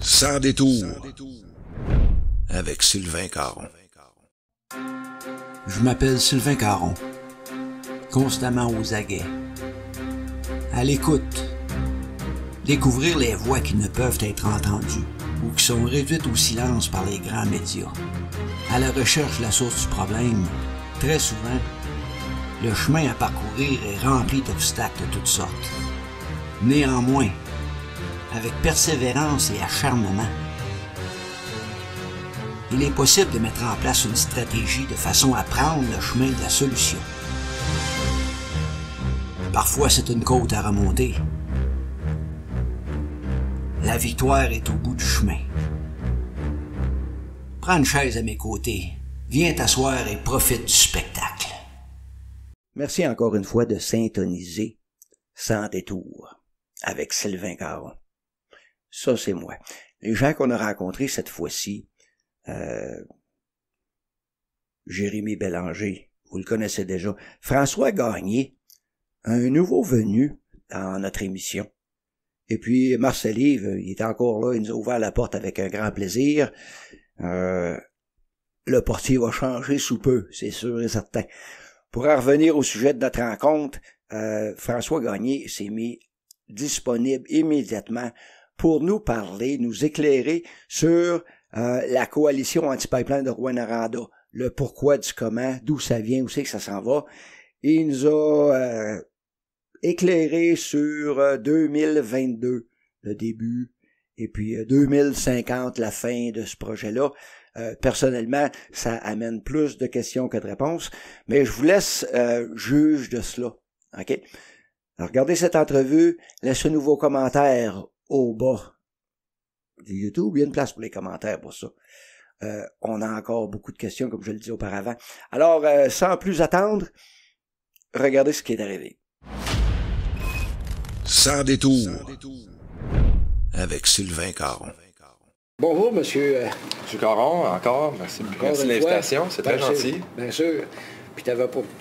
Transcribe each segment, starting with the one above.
Sans détour. Avec Sylvain Caron. Je m'appelle Sylvain Caron. Constamment aux aguets. À l'écoute. Découvrir les voix qui ne peuvent être entendues ou qui sont réduites au silence par les grands médias. À la recherche de la source du problème, très souvent, le chemin à parcourir est rempli d'obstacles de toutes sortes. Néanmoins, avec persévérance et acharnement, il est possible de mettre en place une stratégie de façon à prendre le chemin de la solution. Parfois, c'est une côte à remonter. La victoire est au bout du chemin. Prends une chaise à mes côtés. Viens t'asseoir et profite du spectacle. Merci encore une fois de syntoniser Sans détour avec Sylvain Caron. Ça, c'est moi. Les gens qu'on a rencontrés cette fois-ci, Jérémy Bélanger, vous le connaissez déjà. François Gagné, un nouveau venu dans notre émission. Et puis Marcel-Yves, il est encore là, il nous a ouvert la porte avec un grand plaisir. Le portier va changer sous peu, c'est sûr et certain. Pour en revenir au sujet de notre rencontre, François Gagné s'est mis disponible immédiatement pour nous parler, nous éclairer sur la coalition anti-pipeline de Rouyn-Noranda, le pourquoi du comment, d'où ça vient, où c'est que ça s'en va. Il nous a éclairé sur 2022, le début, et puis 2050, la fin de ce projet-là. Personnellement, ça amène plus de questions que de réponses, mais je vous laisse juge de cela. OK? Alors, regardez cette entrevue, laissez-nous vos commentaires au bas de YouTube. Il y a une place pour les commentaires pour ça. On a encore beaucoup de questions, comme je le disais auparavant. Alors, sans plus attendre, regardez ce qui est arrivé. Sans détour. Avec Sylvain Caron. Bonjour, monsieur. Monsieur Caron, encore. Merci de l'invitation. C'est très gentil. Bien sûr. Puis t'as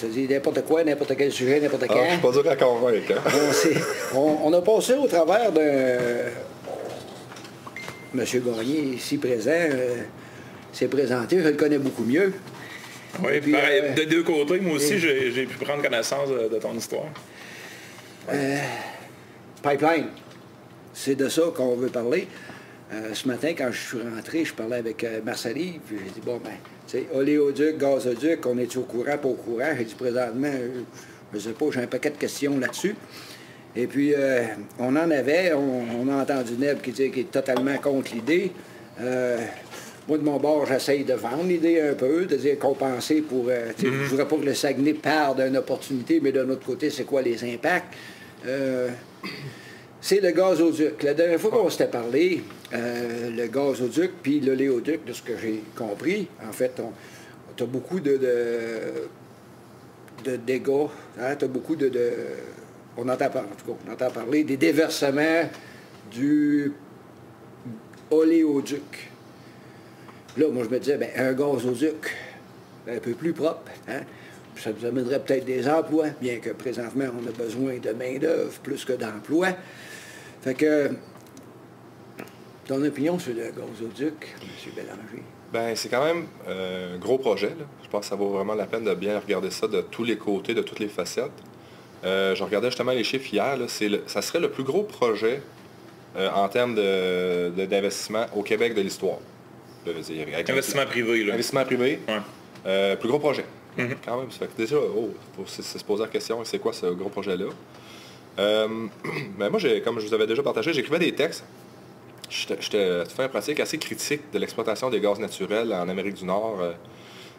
dit n'importe quoi, n'importe quel sujet, n'importe quand. Je suis pas dur à convaincre. Hein? On a passé au travers d'un... Monsieur Gagné, ici présent, s'est présenté. Je le connais beaucoup mieux. Oui, puis, pareil, de deux côtés, moi aussi, j'ai pu prendre connaissance de ton histoire. Pipeline, c'est de ça qu'on veut parler. Ce matin, quand je suis rentré, je parlais avec Marcel-Yves, puis j'ai dit, bon, ben, tu sais, oléoduc, gazoduc, on est-tu au courant, pas au courant? J'ai dit, présentement, je sais pas, j'ai un paquet de questions là-dessus. Et puis, on en avait, on a entendu Neb qui dit qu'il est totalement contre l'idée. Moi, de mon bord, j'essaye de vendre l'idée un peu, de dire compenser pour... Je ne voudrais pas que le Saguenay perde d'une opportunité, mais d'un autre côté, c'est quoi les impacts? C'est le gazoduc. La dernière fois qu'on s'était parlé, le gazoduc puis l'oléoduc, de ce que j'ai compris, en fait, tu as beaucoup de dégâts, hein, tu as beaucoup on entend parler des déversements du oléoduc. Là, moi, je me disais, bien, un gazoduc un peu plus propre, hein, ça nous amènerait peut-être des emplois, bien que présentement, on a besoin de main-d'œuvre plus que d'emplois. Fait que, ton opinion sur le gazoduc, M. Bélanger? Bien, c'est quand même un gros projet. Là. Je pense que ça vaut vraiment la peine de bien regarder ça de tous les côtés, de toutes les facettes. Je regardais justement les chiffres hier. Là, ça serait le plus gros projet en termes d'investissement au Québec de l'histoire. Investissement privé, là. Investissement privé. Ouais. Plus gros projet. Quand même. Ça fait que déjà, faut se poser la question, c'est quoi ce gros projet-là? Mais moi, comme je vous avais déjà partagé, j'écrivais des textes. J'étais fait une pratique assez critique de l'exploitation des gaz naturels en Amérique du Nord,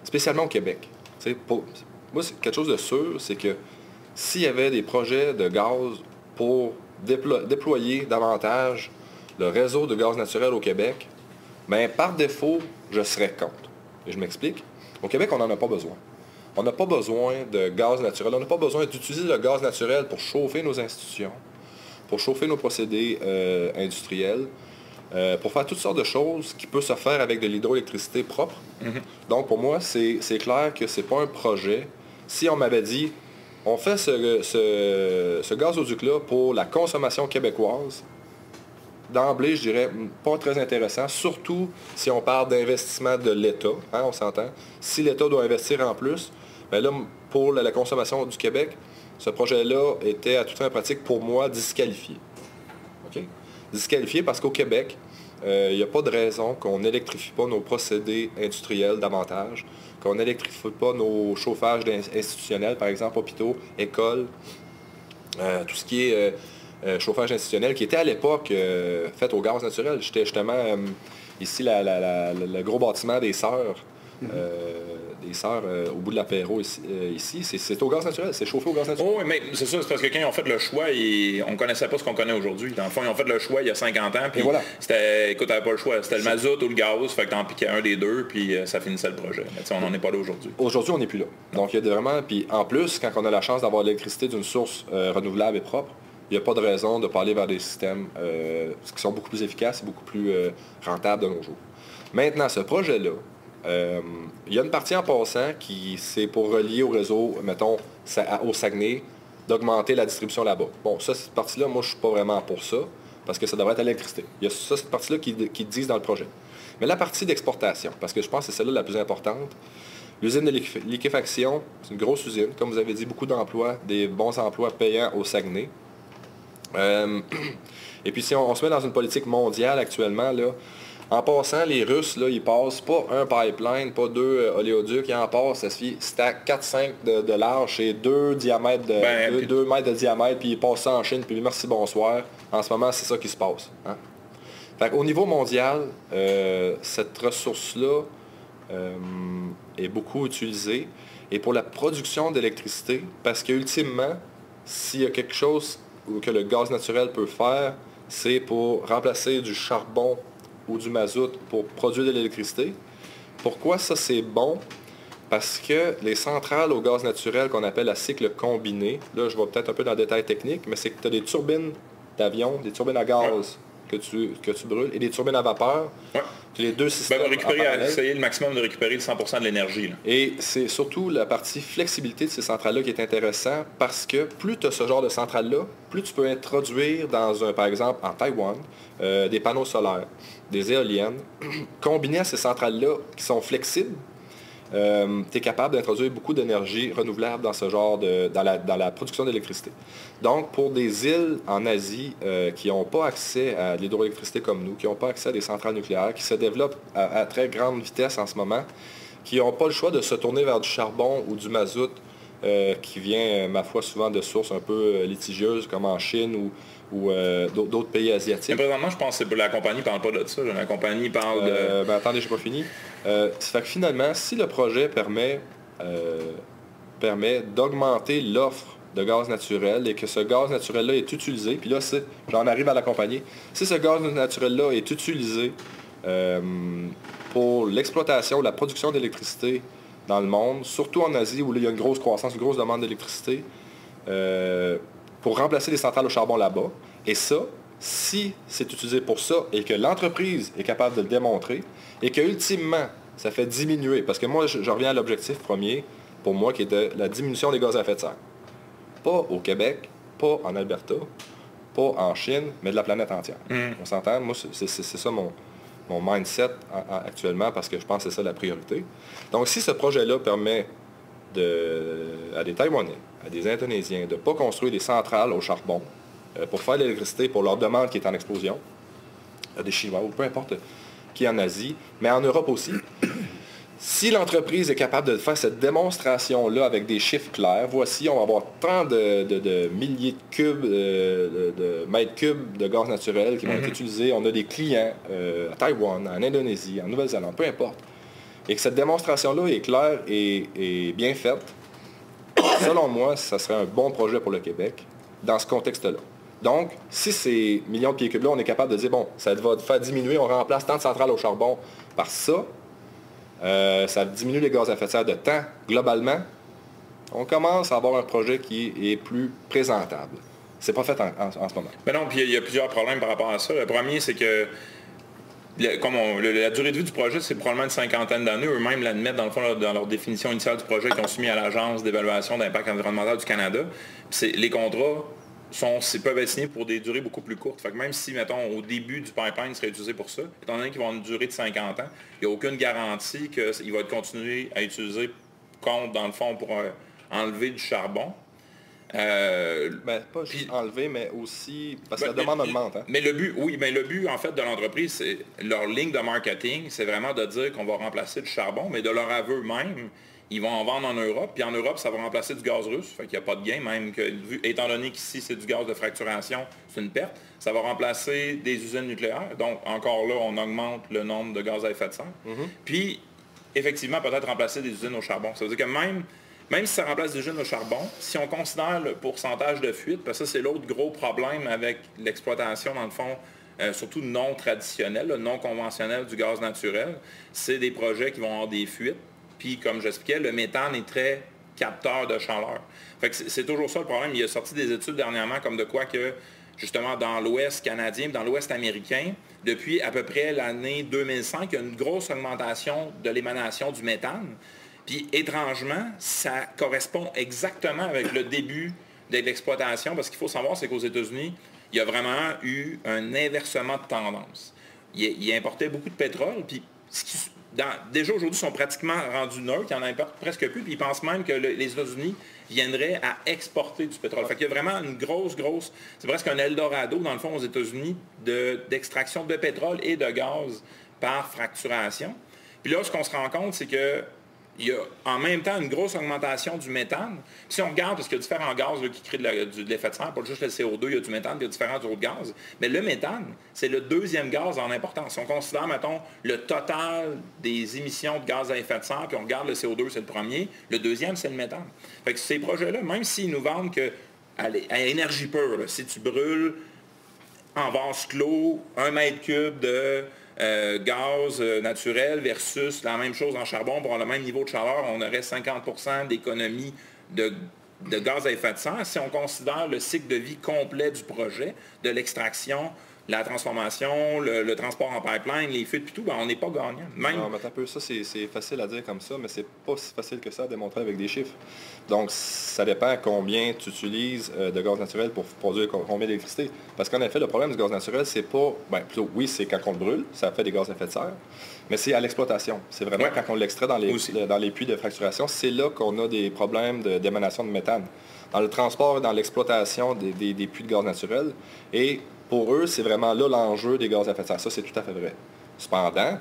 spécialement au Québec. Moi, c'est quelque chose de sûr, c'est que s'il y avait des projets de gaz pour déployer davantage le réseau de gaz naturel au Québec, bien, par défaut, je serais contre. Et je m'explique. Au Québec, on n'en a pas besoin. On n'a pas besoin de gaz naturel. On n'a pas besoin d'utiliser le gaz naturel pour chauffer nos institutions, pour chauffer nos procédés industriels, pour faire toutes sortes de choses qui peuvent se faire avec de l'hydroélectricité propre. Donc, pour moi, c'est clair que ce n'est pas un projet. Si on m'avait dit, on fait ce gazoduc-là pour la consommation québécoise, d'emblée, je dirais, pas très intéressant, surtout si on parle d'investissement de l'État, hein, on s'entend. Si l'État doit investir en plus, bien là, pour la consommation du Québec, ce projet-là était à toute fin pratique, pour moi, disqualifié. OK? Disqualifié parce qu'au Québec, il n'y a pas de raison qu'on n'électrifie pas nos procédés industriels davantage, qu'on n'électrifie pas nos chauffages institutionnels, par exemple, hôpitaux, écoles, tout ce qui est chauffage institutionnel, qui était à l'époque fait au gaz naturel. J'étais justement ici, le gros bâtiment des Sœurs, au bout de l'apéro ici, c'est au gaz naturel, c'est chauffé au gaz naturel. Oh, oui, mais c'est ça, c'est parce que quand ils ont fait le choix, on ne connaissait pas ce qu'on connaît aujourd'hui. Dans le fond, ils ont fait le choix il y a 50 ans, puis voilà. Écoute, t'avais pas le choix, c'était le mazout ou le gaz, fait que t'en piquais un des deux, puis ça finissait le projet. Mais on n'en est pas là aujourd'hui. Aujourd'hui, on n'est plus là. Donc, il y a vraiment, puis en plus, quand on a la chance d'avoir l'électricité d'une source renouvelable et propre, il n'y a pas de raison de ne pas aller vers des systèmes qui sont beaucoup plus efficaces et beaucoup plus rentables de nos jours. Maintenant, ce projet-là, il y a une partie en passant qui c'est pour relier au réseau, mettons, au Saguenay, d'augmenter la distribution là-bas. Bon, ça, cette partie-là, moi, je ne suis pas vraiment pour ça, parce que ça devrait être à l'électricité. Il y a ça, cette partie-là qui disent dans le projet. Mais la partie d'exportation, parce que je pense que c'est celle-là la plus importante, l'usine de liquéfaction, c'est une grosse usine, comme vous avez dit, beaucoup d'emplois, des bons emplois payants au Saguenay. Et puis si on se met dans une politique mondiale actuellement, là, en passant, les Russes, là, ils passent pas un pipeline, pas deux oléoducs, ils en passent, ça se fait, c'est à 4-5 de large, c'est 2 mètres de diamètre, puis ils passent ça en Chine, puis merci, bonsoir. En ce moment, c'est ça qui se passe. Hein? Fait au niveau mondial, cette ressource-là est beaucoup utilisée. Et pour la production d'électricité, parce qu'ultimement, s'il y a quelque chose que le gaz naturel peut faire, c'est pour remplacer du charbon ou du mazout pour produire de l'électricité. Pourquoi ça c'est bon? Parce que les centrales au gaz naturel qu'on appelle à cycle combiné, là je vais peut-être un peu dans le détail technique, mais c'est que tu as des turbines d'avion, des turbines à gaz que tu brûles et des turbines à vapeur. Ouais. Les deux systèmes. Essayer le maximum de récupérer le 100% de l'énergie. Là. Et c'est surtout la partie flexibilité de ces centrales-là qui est intéressant parce que plus tu as ce genre de centrale-là, plus tu peux introduire par exemple, en Taïwan, des panneaux solaires, des éoliennes, combinés à ces centrales-là qui sont flexibles. Tu es capable d'introduire beaucoup d'énergie renouvelable dans ce genre dans la production d'électricité. Donc, pour des îles en Asie qui n'ont pas accès à de l'hydroélectricité comme nous, qui n'ont pas accès à des centrales nucléaires, qui se développent à très grande vitesse en ce moment, qui n'ont pas le choix de se tourner vers du charbon ou du mazout qui vient, ma foi, souvent de sources un peu litigieuses comme en Chine ou d'autres pays asiatiques. Mais présentement, je pense que la compagnie ne parle pas de ça. La compagnie parle de... attendez, je n'ai pas fini. Ça fait que finalement, si le projet permet d'augmenter l'offre de gaz naturel et que ce gaz naturel-là est utilisé, puis là, j'en arrive à la compagnie, si ce gaz naturel-là est utilisé pour l'exploitation, la production d'électricité dans le monde, surtout en Asie où là, il y a une grosse croissance, une grosse demande d'électricité, pour remplacer les centrales au charbon là-bas. Et ça, si c'est utilisé pour ça et que l'entreprise est capable de le démontrer et que ultimement, ça fait diminuer, parce que moi, je reviens à l'objectif premier, pour moi, qui était la diminution des gaz à effet de serre. Pas au Québec, pas en Alberta, pas en Chine, mais de la planète entière. On s'entend? Moi, c'est ça mon mindset actuellement, parce que je pense que c'est ça la priorité. Donc, si ce projet-là permet à des Taïwanais, à des Indonésiens, de ne pas construire des centrales au charbon pour faire de l'électricité pour leur demande qui est en explosion, à des Chinois ou peu importe qui est en Asie, mais en Europe aussi, si l'entreprise est capable de faire cette démonstration-là avec des chiffres clairs, voici, on va avoir tant de milliers de cubes, de mètres cubes de gaz naturel qui vont être utilisés. On a des clients à Taïwan, en Indonésie, en Nouvelle-Zélande, peu importe. Et que cette démonstration-là est claire et bien faite, selon moi, ça serait un bon projet pour le Québec dans ce contexte-là. Donc, si ces millions de pieds cubes-là, on est capable de dire, bon, ça va faire diminuer, on remplace tant de centrales au charbon par ça, ça diminue les gaz à effet de serre de temps, globalement, on commence à avoir un projet qui est plus présentable. C'est pas fait en ce moment. Mais non, puis il y a plusieurs problèmes par rapport à ça. Le premier, c'est que la durée de vie du projet, c'est probablement une cinquantaine d'années. Eux-mêmes l'admettent dans le fond dans leur définition initiale du projet qu'ils ont soumis à l'Agence d'évaluation d'impact environnemental du Canada. Les contrats peuvent être signés pour des durées beaucoup plus courtes. Fait que même si, mettons, au début du pipeline serait utilisé pour ça, étant donné qu'ils vont avoir une durée de 50 ans, il n'y a aucune garantie qu'il va être continué à utiliser contre, dans le fond, pour enlever du charbon. Pas juste enlever, mais aussi parce que la demande augmente. Hein? Mais le but, en fait, de l'entreprise, c'est leur ligne de marketing, c'est vraiment de dire qu'on va remplacer du charbon, mais de leur aveu même, ils vont en vendre en Europe, puis en Europe, ça va remplacer du gaz russe, fait qu'il n'y a pas de gain, même que, étant donné qu'ici, c'est du gaz de fracturation, c'est une perte, ça va remplacer des usines nucléaires, donc encore là, on augmente le nombre de gaz à effet de serre. Puis, effectivement, peut-être remplacer des usines au charbon. Ça veut dire que même si ça remplace des usines au charbon, si on considère le pourcentage de fuite, parce que ça, c'est l'autre gros problème avec l'exploitation, dans le fond, surtout non traditionnelle, non conventionnelle du gaz naturel, c'est des projets qui vont avoir des fuites. Puis, comme j'expliquais, le méthane est très capteur de chaleur. Fait que c'est toujours ça le problème. Il y a sorti des études dernièrement comme de quoi que, justement, dans l'Ouest canadien, dans l'Ouest américain, depuis à peu près l'année 2005, il y a une grosse augmentation de l'émanation du méthane. Puis, étrangement, ça correspond exactement avec le début de l'exploitation, parce qu'il faut savoir, c'est qu'aux États-Unis, il y a vraiment eu un inversement de tendance. Ils importaient beaucoup de pétrole, puis déjà aujourd'hui, ils sont pratiquement rendus neutres, ils en importent presque plus, puis ils pensent même que les États-Unis viendraient à exporter du pétrole. Fait qu'il y a vraiment une grosse, c'est presque un Eldorado, dans le fond, aux États-Unis, d'extraction de pétrole et de gaz par fracturation. Puis là, ce qu'on se rend compte, c'est que il y a en même temps une grosse augmentation du méthane. Puis si on regarde, parce qu'il y a différents gaz là, qui créent de l'effet de serre, pas juste le CO2, il y a du méthane, il y a différents autres gaz. Mais le méthane, c'est le deuxième gaz en importance. Si on considère, mettons, le total des émissions de gaz à effet de serre, puis on regarde le CO2, c'est le premier, le deuxième, c'est le méthane. Fait que ces projets-là, même s'ils nous vendent que à énergie pure, là, si tu brûles en vase clos 1 mètre cube de gaz naturel versus la même chose en charbon, pour le même niveau de chaleur, on aurait 50% d'économie de gaz à effet de serre. Si on considère le cycle de vie complet du projet, de l'extraction, la transformation, le transport en pipeline, les fuites et tout, on n'est pas gagnant. Non, mais un peu, ça, c'est facile à dire comme ça, mais c'est pas si facile que ça à démontrer avec des chiffres. Donc, ça dépend combien tu utilises de gaz naturel pour produire combien d'électricité. Parce qu'en effet, le problème du gaz naturel, c'est pas... plutôt, oui, c'est quand on le brûle, ça fait des gaz à effet de serre, mais c'est à l'exploitation. C'est vraiment quand on l'extrait dans les puits de fracturation, c'est là qu'on a des problèmes d'émanation de méthane. Dans le transport et dans l'exploitation des puits de gaz naturel. Et pour eux, c'est vraiment là l'enjeu des gaz à effet de serre. Ça, c'est tout à fait vrai. Cependant,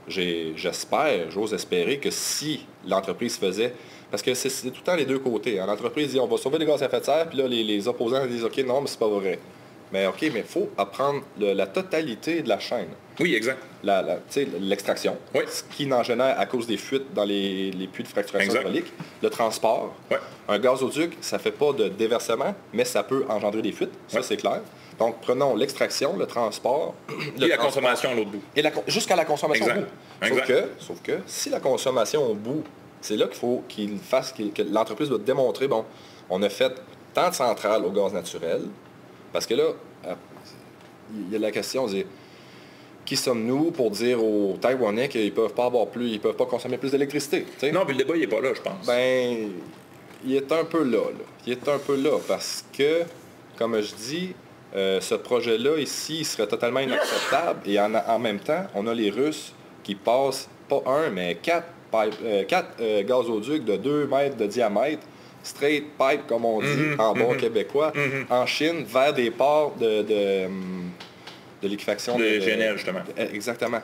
j'ose espérer que si l'entreprise faisait... Parce que c'est tout le temps les deux côtés. Hein. L'entreprise dit on va sauver les gaz à effet de serre, puis là, les opposants disent OK, non, mais c'est pas vrai. Mais OK, mais il faut apprendre la totalité de la chaîne. Oui, exact. L'extraction, ce qui n'en génère à cause des fuites dans les puits de fracturation hydraulique, le transport. Ouais. Un gazoduc, ça ne fait pas de déversement, mais ça peut engendrer des fuites, ça c'est clair. Donc, prenons l'extraction, le transport... Et la consommation à l'autre bout. Jusqu'à la consommation au bout. Sauf que si la consommation au bout, c'est là qu'il faut que l'entreprise doit démontrer, bon, on a fait tant de centrales au gaz naturel, parce que là, il y a la question, c'est qui sommes-nous pour dire aux Taïwanais qu'ils peuvent pas consommer plus d'électricité? T'sais? Non, puis le débat, il n'est pas là, je pense. Ben, il est un peu là. Il est un peu là parce que, comme je dis, ce projet-là ici il serait totalement inacceptable et en même temps, on a les Russes qui passent pas un, mais quatre gazoducs de 2 mètres de diamètre, straight pipe, comme on dit en bon québécois, en Chine, vers des ports de liquéfaction. De GNL, justement. Exactement.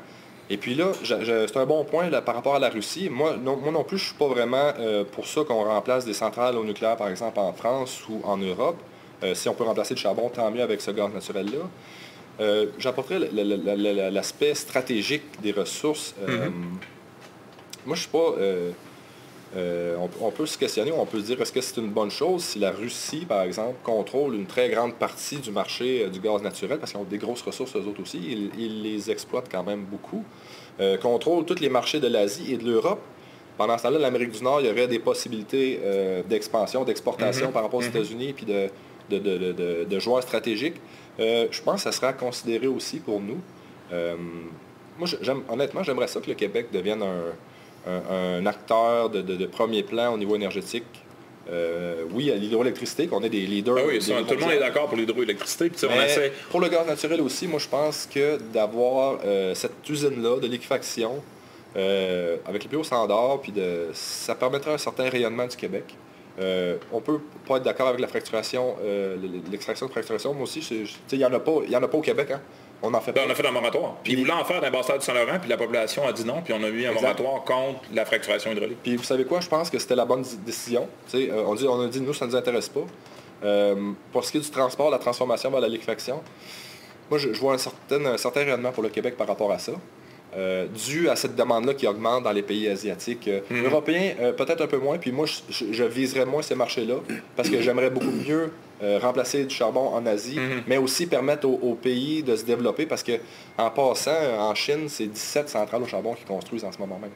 Et puis là, c'est un bon point là, par rapport à la Russie. Moi non plus, je ne suis pas vraiment pour ça qu'on remplace des centrales au nucléaire, par exemple, en France ou en Europe. Si on peut remplacer le charbon, tant mieux avec ce gaz naturel-là. J'apporterai l'aspect stratégique des ressources. Moi, je ne suis pas... on peut se questionner, on peut se dire, est-ce que c'est une bonne chose si la Russie, par exemple, contrôle une très grande partie du marché du gaz naturel, parce qu'ils ont des grosses ressources, eux autres aussi, ils les exploitent quand même beaucoup, contrôle tous les marchés de l'Asie et de l'Europe. Pendant ce temps-là, l'Amérique du Nord, il y aurait des possibilités d'expansion, d'exportation par rapport aux États-Unis, puis de joueurs stratégiques. Je pense que ça sera à considérer aussi pour nous. Moi, honnêtement, j'aimerais ça que le Québec devienne un acteur de premier plan au niveau énergétique Oui, à l'hydroélectricité, qu'on est des leaders. Oui, tout le monde est d'accord pour l'hydroélectricité. Pour le gaz naturel aussi, moi je pense que d'avoir cette usine-là de liquéfaction avec les plus hauts standards, puis ça permettrait un certain rayonnement du Québec. On peut pas être d'accord avec la fracturation, l'extraction de fracturation. Moi aussi, il n'y en a pas au Québec. Hein? On en fait pas. On a fait un moratoire. Puis ils voulaient en faire dans le bassin du Saint-Laurent, puis la population a dit non, puis on a eu un moratoire contre la fracturation hydraulique. Puis vous savez quoi, je pense que c'était la bonne décision. On a dit, nous, ça ne nous intéresse pas. Pour ce qui est du transport, la transformation vers la liquéfaction, moi, je vois un certain rayonnement pour le Québec par rapport à ça. Dû à cette demande-là qui augmente dans les pays asiatiques. Européens, peut-être un peu moins, puis moi, je viserais moins ces marchés-là, parce que j'aimerais beaucoup mieux remplacer du charbon en Asie, mais aussi permettre aux pays de se développer, parce que en passant, en Chine, c'est 17 centrales au charbon qu'ils construisent en ce moment même.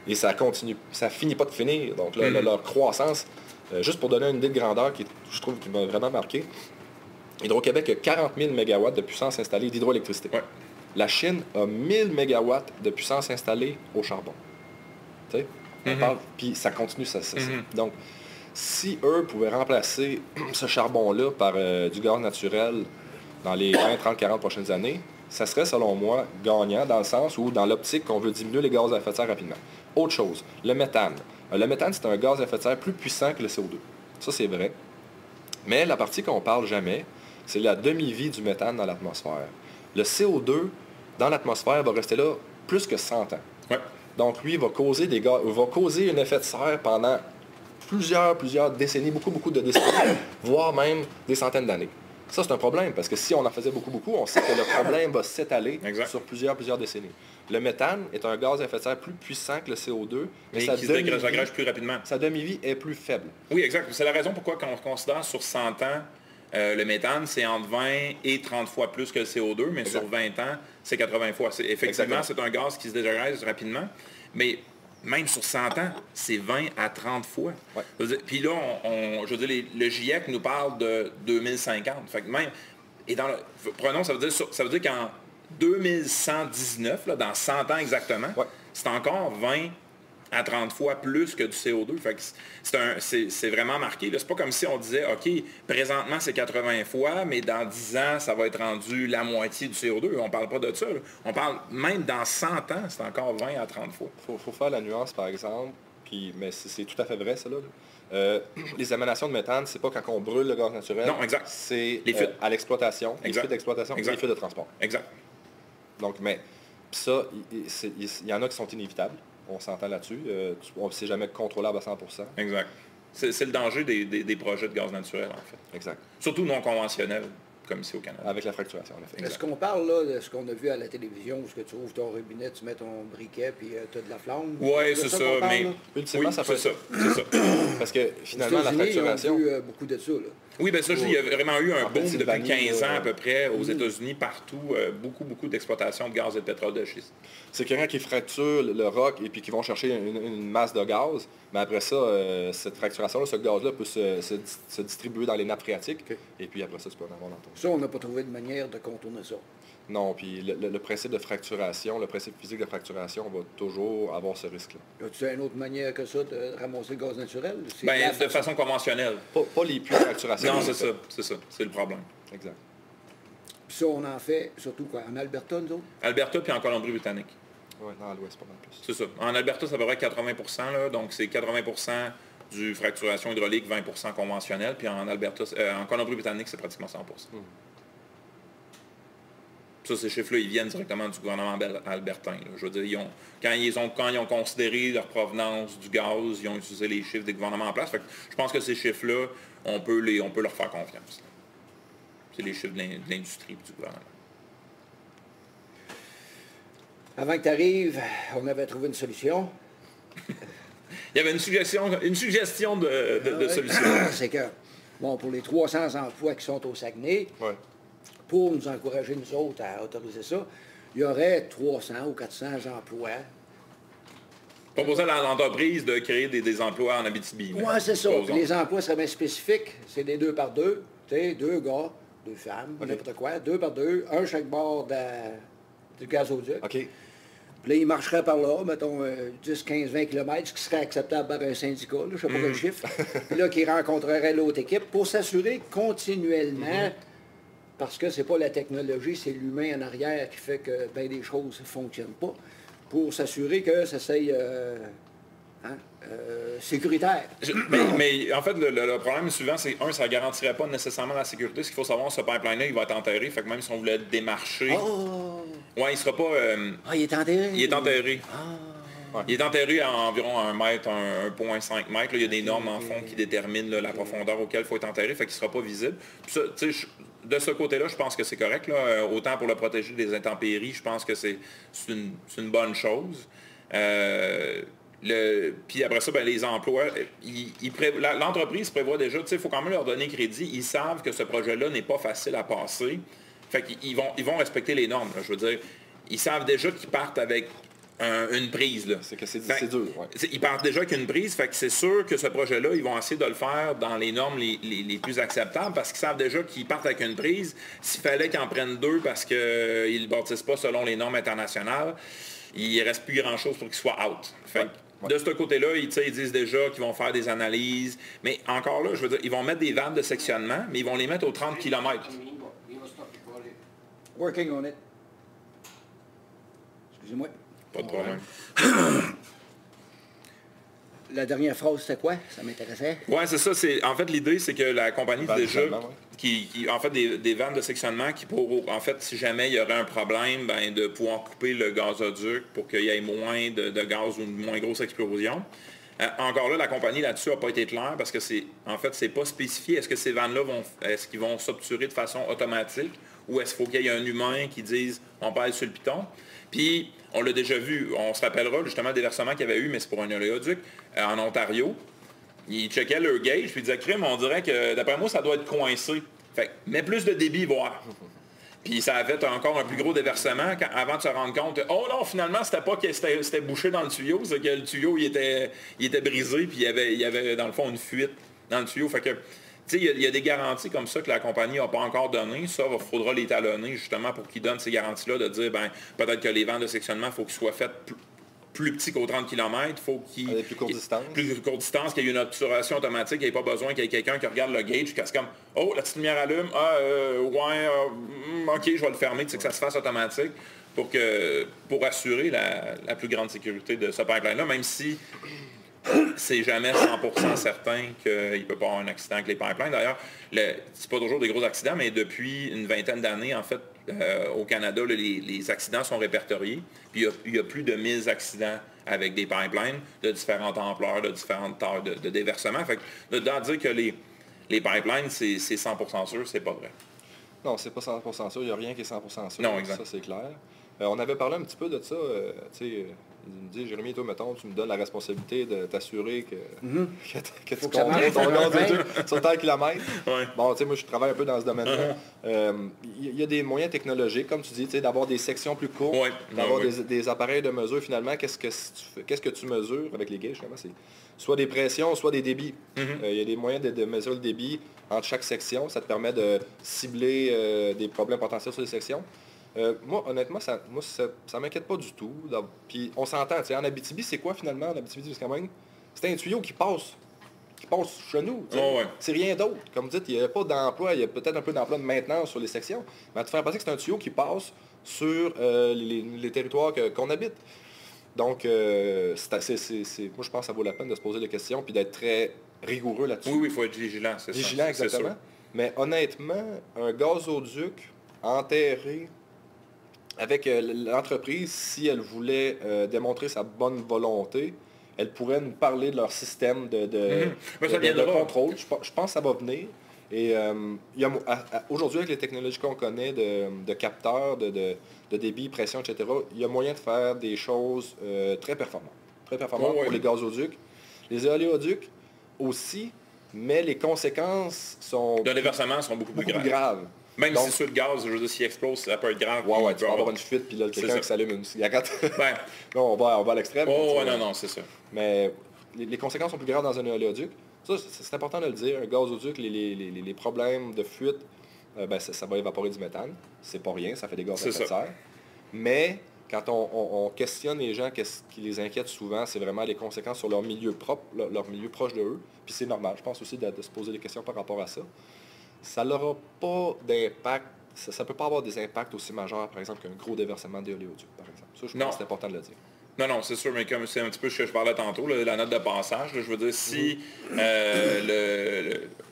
Et ça continue, ça finit pas de finir. Donc leur croissance, juste pour donner une idée de grandeur, je trouve qui m'a vraiment marqué, Hydro-Québec a 40 000 MW de puissance installée d'hydroélectricité. Ouais. La Chine a 1000 MW de puissance installée au charbon. Tu sais, puis ça continue. Donc, si eux pouvaient remplacer ce charbon-là par du gaz naturel dans les 20, 30, 40 prochaines années, ça serait, selon moi, gagnant dans le sens où, dans l'optique qu'on veut diminuer les gaz à effet de serre rapidement. Autre chose, le méthane. Le méthane, c'est un gaz à effet de serre plus puissant que le CO2. Ça, c'est vrai. Mais la partie qu'on ne parle jamais, c'est la demi-vie du méthane dans l'atmosphère. Le CO2, dans l'atmosphère, va rester là plus que 100 ans. Ouais. Donc, lui, va causer un effet de serre pendant plusieurs décennies, beaucoup de décennies, voire même des centaines d'années. Ça, c'est un problème, parce que si on en faisait beaucoup, on sait que le problème va s'étaler sur plusieurs décennies. Le méthane est un gaz à effet de serre plus puissant que le CO2, mais qui se dégrade plus rapidement. Sa demi-vie est plus faible. Oui, exact. C'est la raison pourquoi, quand on considère sur 100 ans, le méthane, c'est entre 20 et 30 fois plus que le CO2, mais sur 20 ans, c'est 80 fois. Effectivement, c'est un gaz qui se dégrade rapidement, mais même sur 100 ans, c'est 20 à 30 fois. Ouais. Puis là, le GIEC nous parle de 2050. Fait que même, prenons, ça veut dire qu'en 2119, là, dans 100 ans exactement, c'est encore 20 à 30 fois plus que du CO2. Fait que c'est vraiment marqué. C'est pas comme si on disait, OK, présentement, c'est 80 fois, mais dans 10 ans, ça va être rendu la moitié du CO2. On parle pas de ça. Là. On parle, même dans 100 ans, c'est encore 20 à 30 fois. Faut faire la nuance, par exemple, mais c'est tout à fait vrai, ça, là. Les émanations de méthane, c'est pas quand on brûle le gaz naturel. Non, exact. C'est à l'exploitation, les fuites d'exploitation et les fuites de transport. Exact. Donc, mais ça, il y en a qui sont inévitables. On s'entend là-dessus. On ne sait jamais contrôlable à 100%. Exact. C'est le danger des projets de gaz naturel, en fait. Exact. Surtout non conventionnels, comme ici au Canada. Avec la fracturation, en effet. Est-ce qu'on parle là de ce qu'on a vu à la télévision, où tu ouvres ton robinet, tu mets ton briquet, puis tu as de la flamme? Oui, c'est ça, mais... Ultimement, ça peut être ça. Parce que, finalement, la fracturation... On a vu beaucoup de ça, là. Oui, bien ça, il y a vraiment eu un boom depuis 15 ans à peu près aux États-Unis, partout, beaucoup d'exploitation de gaz et de pétrole de schiste. C'est quelqu'un qui fracture le roc et puis qui vont chercher une masse de gaz, mais après ça, cette fracturation-là, ce gaz-là peut se distribuer dans les nappes phréatiques, et puis après ça, tu peux en avoir dans ton... Ça, on n'a pas trouvé de manière de contourner ça. Non, puis le principe de fracturation, le principe physique de fracturation, on va toujours avoir ce risque-là. As-tu une autre manière que ça de ramasser le gaz naturel? Bien, de façon conventionnelle. Pas les puits de fracturation. Non, c'est ça. C'est le problème. Exact. Puis ça, on en fait surtout quoi? En Alberta, nous autres? Alberta puis en Colombie-Britannique. Oui, dans l'Ouest, pas mal plus. C'est ça. En Alberta, c'est à peu près 80 %, là, donc c'est 80 % du fracturation hydraulique, 20 % conventionnel, puis en Alberta, en Colombie-Britannique, c'est pratiquement 100 %. Ça, ces chiffres-là, ils viennent directement du gouvernement albertain. Là. Je veux dire, quand ils ont considéré leur provenance du gaz, ils ont utilisé les chiffres des gouvernements en place. Fait que je pense que ces chiffres-là, on peut leur faire confiance. C'est les chiffres de l'industrie et du gouvernement. Avant que tu arrives, on avait trouvé une solution. Il y avait une suggestion de solution. C'est que, bon, pour les 300 emplois qui sont au Saguenay, pour nous encourager, nous autres, à autoriser ça, il y aurait 300 ou 400 emplois. Proposer à l'entreprise de créer des emplois en Abitibi. Oui, c'est ça. Les emplois seraient bien spécifiques. C'est des 2 par 2. Tu sais, 2 gars, 2 femmes, n'importe quoi. 2 par 2, un chaque bord du gazoduc. OK. Puis là, il marcherait par là, mettons 10, 15, 20 km, ce qui serait acceptable par un syndicat, là, je ne sais pas quel chiffre. Puis là, qui rencontrerait l'autre équipe pour s'assurer continuellement, parce que c'est pas la technologie, c'est l'humain en arrière qui fait que ben, des choses ne fonctionnent pas, pour s'assurer que ça soit sécuritaire. Mais en fait, le problème souvent, c'est ça ne garantirait pas nécessairement la sécurité. Ce qu'il faut savoir, ce pipeline-là, il va être enterré. Fait que même si on voulait le démarcher, ouais, il sera pas... il est enterré? Il est enterré. Ouais. Il est enterré à environ 1 mètre, 1,5 mètres. Là, il y a des normes en fond qui déterminent là, la profondeur auquelle il faut être enterré, fait qu'il ne sera pas visible. Puis ça, de ce côté-là, je pense que c'est correct. Là. Autant pour le protéger des intempéries, je pense que c'est une bonne chose. Puis après ça, ben, les emplois, l'entreprise prévoit déjà, il faut quand même leur donner crédit. Ils savent que ce projet-là n'est pas facile à passer. Fait qu'ils vont respecter les normes. Là, je veux dire, ils savent déjà qu'ils partent avec une prise. C'est que c'est dur. Ouais. Ils partent déjà avec une prise, fait que c'est sûr que ce projet-là, ils vont essayer de le faire dans les normes les plus acceptables parce qu'ils savent déjà qu'ils partent avec une prise. S'il fallait qu'ils en prennent 2 parce qu'ils ne le bâtissent pas selon les normes internationales, il ne reste plus grand-chose pour qu'ils soient out. Fait de ce côté-là, ils disent déjà qu'ils vont faire des analyses. Mais encore là, je veux dire, ils vont mettre des vannes de sectionnement, mais ils vont les mettre aux 30 km. Working on it. Excusez-moi. Pas de problème. La dernière phrase, c'était quoi? Ça m'intéressait. Oui, c'est ça. En fait, l'idée, c'est que la compagnie déjà, en fait, des vannes de sectionnement qui pourront, en fait, si jamais il y aurait un problème, ben, de pouvoir couper le gazoduc pour qu'il y ait moins de gaz ou une moins grosse explosion. Encore là, la compagnie là-dessus n'a pas été claire parce que c'est pas spécifié. Est-ce que ces vannes-là est-ce qu'ils vont s'obturer de façon automatique ou est-ce qu'il faut qu'il y ait un humain qui dise on pèse sur le piton? Puis, on l'a déjà vu, on se rappellera justement des versements qu'il y avait eu, mais c'est pour un oléoduc en Ontario. Ils checkaient leur gauge, puis ils disaient, crime, on dirait que d'après moi, ça doit être coincé. Fait mets plus de débit, voir. Puis ça avait encore un plus gros déversement avant de se rendre compte, oh non, finalement, c'était pas que c'était bouché dans le tuyau, c'est que le tuyau, il était brisé, puis il y avait dans le fond une fuite dans le tuyau. Fait que, il y a des garanties comme ça que la compagnie n'a pas encore données. Ça, il faudra les talonner justement pour qu'ils donnent ces garanties-là, de dire, ben peut-être que les vannes de sectionnement, il faut qu'ils soient faites plus petits qu'aux 30 km, il faut qu'il y ait plus courte distance. Plus courte distance, qu'il y ait une obturation automatique, qu'il n'y ait pas besoin qu'il y ait quelqu'un qui regarde le gauge, qui est comme, oh, la petite lumière allume, ok, je vais le fermer, que ça se fasse automatique pour assurer la plus grande sécurité de ce pipeline-là, même si c'est jamais 100% certain qu'il ne peut pas y avoir un accident avec les pipelines. D'ailleurs, c'est pas toujours des gros accidents, mais depuis une vingtaine d'années, en fait, au Canada, les accidents sont répertoriés. Puis il y a plus de 1000 accidents avec des pipelines de différentes ampleurs, de différentes tailles de déversement. Fait que de dire que les pipelines, c'est 100% sûr, c'est pas vrai. Non, c'est pas 100% sûr. Il n'y a rien qui est 100% sûr. Non, exact. Ça, c'est clair. On avait parlé un petit peu de ça. Il me dit, Jérémy, toi, mettons, tu me donnes la responsabilité de t'assurer que tu contrôles ton gazoduc sur tant de kilomètres. Ouais. Bon, tu sais, moi, je travaille un peu dans ce domaine-là. Il y a des moyens technologiques, comme tu dis, d'avoir des sections plus courtes, d'avoir des appareils de mesure. Finalement, qu'est-ce que tu mesures avec les gauges? C'est soit des pressions, soit des débits. Il y a des moyens de mesurer le débit entre chaque section. Ça te permet de cibler des problèmes potentiels sur les sections. Moi, honnêtement, ça m'inquiète pas du tout. Puis on s'entend, en Abitibi, c'est quoi finalement, en Abitibi-Témiscamingue? C'est un tuyau qui passe chez nous. C'est rien d'autre. Comme vous dites, il n'y a pas d'emploi, il y a peut-être un peu d'emploi de maintenance sur les sections, mais à te faire passer que c'est un tuyau qui passe sur les territoires qu'on habite. Donc, moi, je pense que ça vaut la peine de se poser des questions puis d'être très rigoureux là-dessus. Oui, il faut être vigilant, c'est ça. Vigilant, exactement. Mais honnêtement, un gazoduc enterré avec l'entreprise, si elle voulait démontrer sa bonne volonté, elle pourrait nous parler de leur système de contrôle. Je pense que ça va venir. Et aujourd'hui, avec les technologies qu'on connaît de capteurs, de débit, pression, etc., il y a moyen de faire des choses très performantes. Très performantes pour les gazoducs. Les éoléoducs aussi, mais les conséquences de déversement sont beaucoup plus graves. Même si sur le gaz, je veux dire, s'il explose, ça peut être grave. Tu peux avoir une fuite, puis là, quelqu'un qui s'allume une cigarette. Non, on va à l'extrême. Non, c'est ça. Mais les conséquences sont plus graves dans un éoléoduc. Ça, c'est important de le dire. Un gazoduc, les problèmes de fuite, ça va évaporer du méthane. C'est pas rien, ça fait des gaz à effet de serre. Mais quand on questionne les gens, qu'est-ce qui les inquiète souvent, c'est vraiment les conséquences sur leur milieu propre, leur milieu proche de eux. Puis c'est normal, je pense aussi de se poser des questions par rapport à ça. Ça n'aura pas d'impact, ça ne peut pas avoir des impacts aussi majeurs, par exemple, qu'un gros déversement d'éoléoduc, par exemple. Ça, je pense que c'est important de le dire. Non, c'est sûr, mais comme c'est un petit peu ce que je parlais tantôt, là, la note de passage, là, je veux dire, si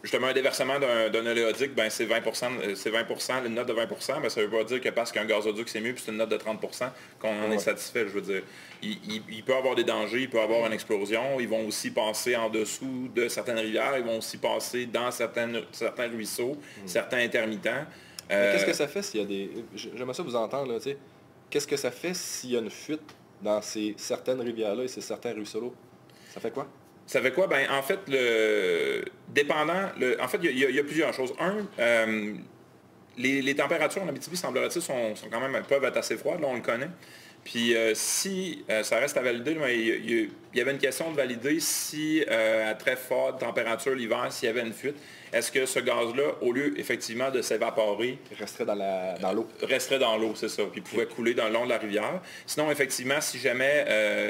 justement un déversement d'un oléoduc, ben, c'est 20%, une note de 20%, ben, ça ne veut pas dire que parce qu'un gazoduc c'est mieux, puis c'est une note de 30%, qu'on en est satisfait. Je veux dire, il peut y avoir des dangers, il peut y avoir une explosion, ils vont aussi passer en dessous de certaines rivières, ils vont aussi passer dans certains ruisseaux, certains intermittents. Qu'est-ce que ça fait s'il y a des... J'aimerais ça vous entendre, là, tu sais. Qu'est-ce que ça fait s'il y a une fuite dans certaines rivières-là et ces certains ruisseaux-là? Ça fait quoi? Ça fait quoi? Ben, en fait, en fait, il y a plusieurs choses. Les températures en Abitibi, semblerait-il, peuvent être assez froides, là, on le connaît. Puis si ça reste à valider, il y avait une question de valider si à très forte température l'hiver, s'il y avait une fuite, est-ce que ce gaz-là, au lieu effectivement de s'évaporer, resterait dans l'eau? Resterait dans l'eau, c'est ça. Puis pouvait couler dans le long de la rivière. Sinon, effectivement, si jamais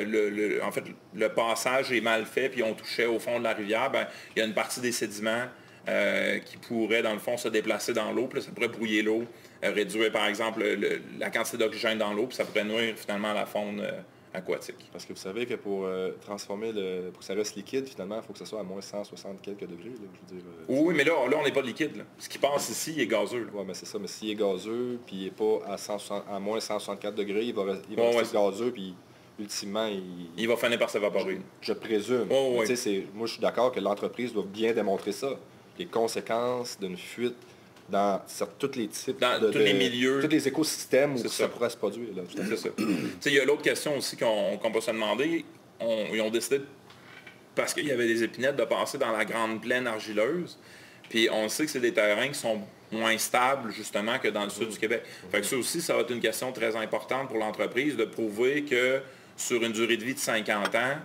le passage est mal fait, puis on touchait au fond de la rivière, ben, il y a une partie des sédiments qui pourraient, dans le fond, se déplacer dans l'eau. Puis là, ça pourrait brouiller l'eau, réduire, par exemple, la quantité d'oxygène dans l'eau, puis ça pourrait nuire finalement à la faune aquatique. Parce que vous savez que pour transformer pour que ça reste liquide, finalement, il faut que ce soit à moins 160 quelques degrés. Là, je veux dire, oui, mais là, on n'est pas de liquide. Là. Ce qui passe ici, il est gazeux. Oui, mais c'est ça. Mais s'il est gazeux, puis il n'est pas à moins 164 degrés, il va rester gazeux, puis ultimement, il va finir par s'évaporer. Je présume. Moi, je suis d'accord que l'entreprise doit bien démontrer ça. Les conséquences d'une fuite dans tous les types, tous les milieux, tous les écosystèmes où ça pourrait se produire. C'est ça. Il y a l'autre question aussi qu'on peut se demander. Ils ont décidé, parce qu'il y avait des épinettes, de passer dans la grande plaine argileuse. Puis on sait que c'est des terrains qui sont moins stables, justement, que dans le sud du Québec. Fait que ça aussi, ça va être une question très importante pour l'entreprise de prouver que sur une durée de vie de 50 ans,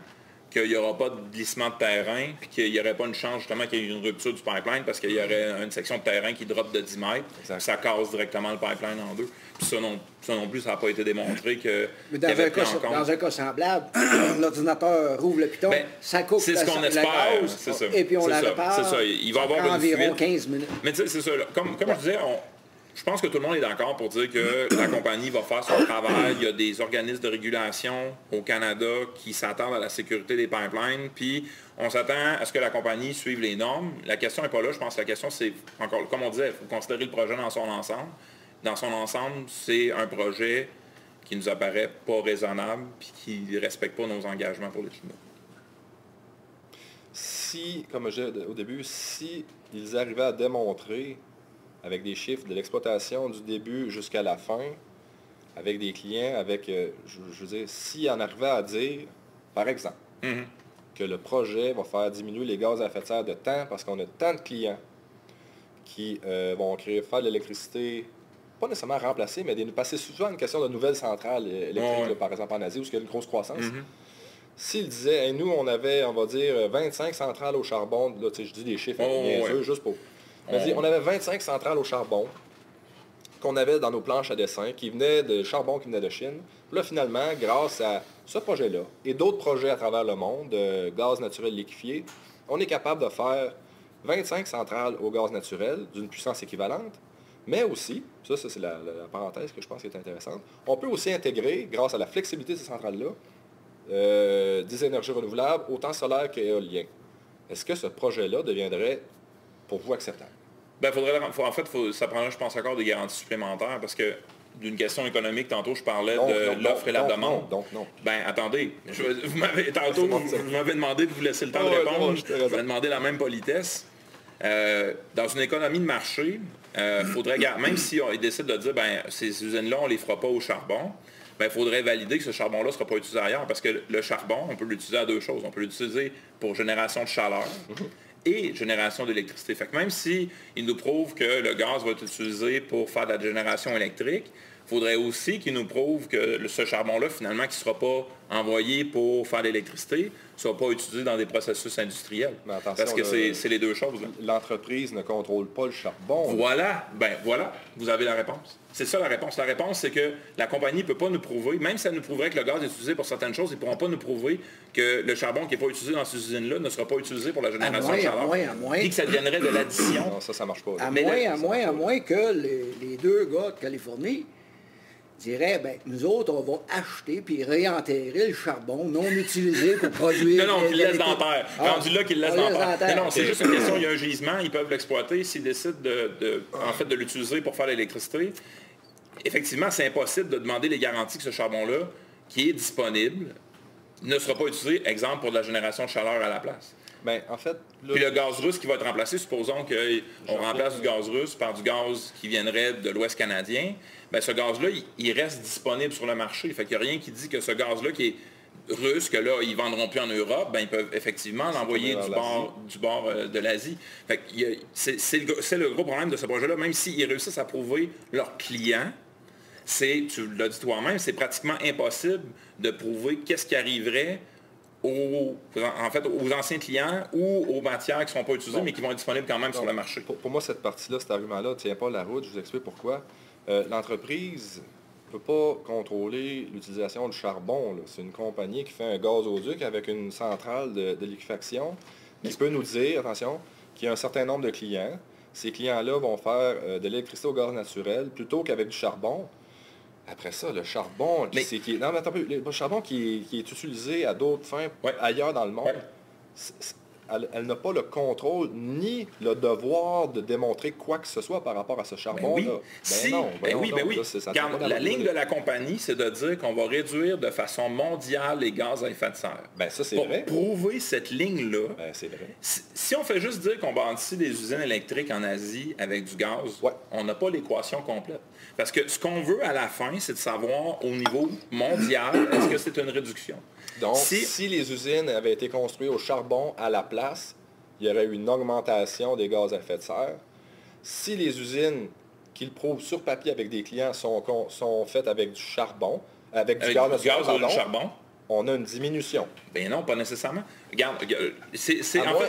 qu'il n'y aura pas de glissement de terrain, puis qu'il n'y aurait pas une chance justement qu'il y ait une rupture du pipeline parce qu'il y aurait une section de terrain qui drop de 10 mètres, ça casse directement le pipeline en deux. Puis ça non plus, ça n'a pas été démontré que... Mais dans un cas semblable, l'ordinateur rouvre le piton, ça coupe c'est ce qu'on espère, c'est ça. Et puis on la répare, c'est ça. Il va y avoir environ 15 minutes. Mais tu sais, c'est ça. Comme je disais, je pense que tout le monde est d'accord pour dire que la compagnie va faire son travail. Il y a des organismes de régulation au Canada qui s'attendent à la sécurité des pipelines. Puis on s'attend à ce que la compagnie suive les normes. La question n'est pas là. Je pense que la question, c'est, encore, comme on disait, il faut considérer le projet dans son ensemble. Dans son ensemble, c'est un projet qui nous apparaît pas raisonnable puis qui ne respecte pas nos engagements pour le climat. Si, comme je disais au début, si ils arrivaient à démontrer avec des chiffres de l'exploitation du début jusqu'à la fin, avec des clients, je veux dire, s'ils en arrivaient à dire, par exemple, que le projet va faire diminuer les gaz à effet de serre de temps parce qu'on a tant de clients qui vont faire de l'électricité, pas nécessairement remplacer, mais passer souvent à une question de nouvelles centrales électriques, là, par exemple en Asie, où il y a une grosse croissance. S'ils disaient, hey, nous, on avait, on va dire, 25 centrales au charbon, là, je dis des chiffres niaiseux, juste pour... On avait 25 centrales au charbon qu'on avait dans nos planches à dessin, qui venaient de charbon qui venait de Chine. Là, finalement, grâce à ce projet-là et d'autres projets à travers le monde, de gaz naturel liquéfié, on est capable de faire 25 centrales au gaz naturel d'une puissance équivalente, mais aussi, ça c'est la parenthèse que je pense qui est intéressante, on peut aussi intégrer, grâce à la flexibilité de ces centrales-là, des énergies renouvelables, autant solaire qu'éolien. Est-ce que ce projet-là deviendrait pour vous acceptable? Ça prendrait, je pense, encore des garanties supplémentaires parce que d'une question économique, tantôt je parlais de l'offre et la demande. Non. Ben attendez, vous m'avez demandé de vous laisser le temps de répondre. Je vais demander la même politesse. Dans une économie de marché, faudrait, même si on décide de dire ces usines-là, on ne les fera pas au charbon, il faudrait valider que ce charbon-là ne sera pas utilisé ailleurs parce que le charbon, on peut l'utiliser à deux choses. On peut l'utiliser pour génération de chaleur et génération d'électricité. Fait que même si il nous prouve que le gaz va être utilisé pour faire de la génération électrique, il faudrait aussi qu'ils nous prouvent que ce charbon-là, finalement, qui ne sera pas envoyé pour faire l'électricité, ne sera pas utilisé dans des processus industriels. Mais attention, parce que c'est les deux choses. L'entreprise ne contrôle pas le charbon. Voilà, vous avez la réponse. C'est ça la réponse. La réponse, c'est que la compagnie ne peut pas nous prouver, même si elle nous prouverait que le gaz est utilisé pour certaines choses, ils ne pourront pas nous prouver que le charbon qui n'est pas utilisé dans ces usines-là ne sera pas utilisé pour la génération de chaleur. À moins. Puis que ça deviendrait de l'addition. Non, ça marche pas. À moins que les deux gars de Californie diraient, nous autres, on va acheter puis réenterrer le charbon non utilisé pour produire... Non, qu'ils le laissent dans terre. Rendu là, qu'ils le laissent dans terre. Non, c'est juste une question, il y a un gisement, ils peuvent l'exploiter. S'ils décident de l'utiliser pour faire l'électricité, effectivement, c'est impossible de demander les garanties que ce charbon-là, qui est disponible, ne sera pas utilisé, exemple, pour de la génération de chaleur à la place. En fait... Puis le gaz russe qui va être remplacé, supposons qu'on remplace du gaz russe par du gaz qui viendrait de l'Ouest canadien, ce gaz-là, il reste disponible sur le marché. Fait qu'il n'y a rien qui dit que ce gaz-là qui est russe, que là, ils ne vendront plus en Europe, ils peuvent effectivement l'envoyer du bord de l'Asie. Fait que c'est le gros problème de ce projet-là, même s'ils réussissent à prouver leurs clients, tu l'as dit toi-même, c'est pratiquement impossible de prouver qu'est-ce qui arriverait aux anciens clients ou aux matières qui ne sont pas utilisées, mais qui vont être disponibles quand même sur le marché. Pour moi, cette partie-là, cet argument-là ne tient pas la route. Je vous explique pourquoi. L'entreprise ne peut pas contrôler l'utilisation du charbon. C'est une compagnie qui fait un gazoduc avec une centrale de liquéfaction qui peut nous dire, attention, qu'il y a un certain nombre de clients. Ces clients-là vont faire de l'électricité au gaz naturel plutôt qu'avec du charbon. Après ça, le charbon, le charbon qui est utilisé à d'autres fins ailleurs dans le monde, elle n'a pas le contrôle ni le devoir de démontrer quoi que ce soit par rapport à ce charbon-là. La ligne de la compagnie, c'est de dire qu'on va réduire de façon mondiale les gaz à effet de serre. Ça, c'est pour vrai. prouver cette ligne-là, c'est vrai. Si on fait juste dire qu'on bâtit des usines électriques en Asie avec du gaz, on n'a pas l'équation complète. Parce que ce qu'on veut à la fin, c'est de savoir au niveau mondial, est-ce que c'est une réduction? Donc, si les usines avaient été construites au charbon à la place, il y aurait eu une augmentation des gaz à effet de serre. Si les usines qu'ils prouvent sur papier avec des clients sont faites avec du charbon, avec du gaz ou du charbon, on a une diminution. Non, pas nécessairement. Regarde,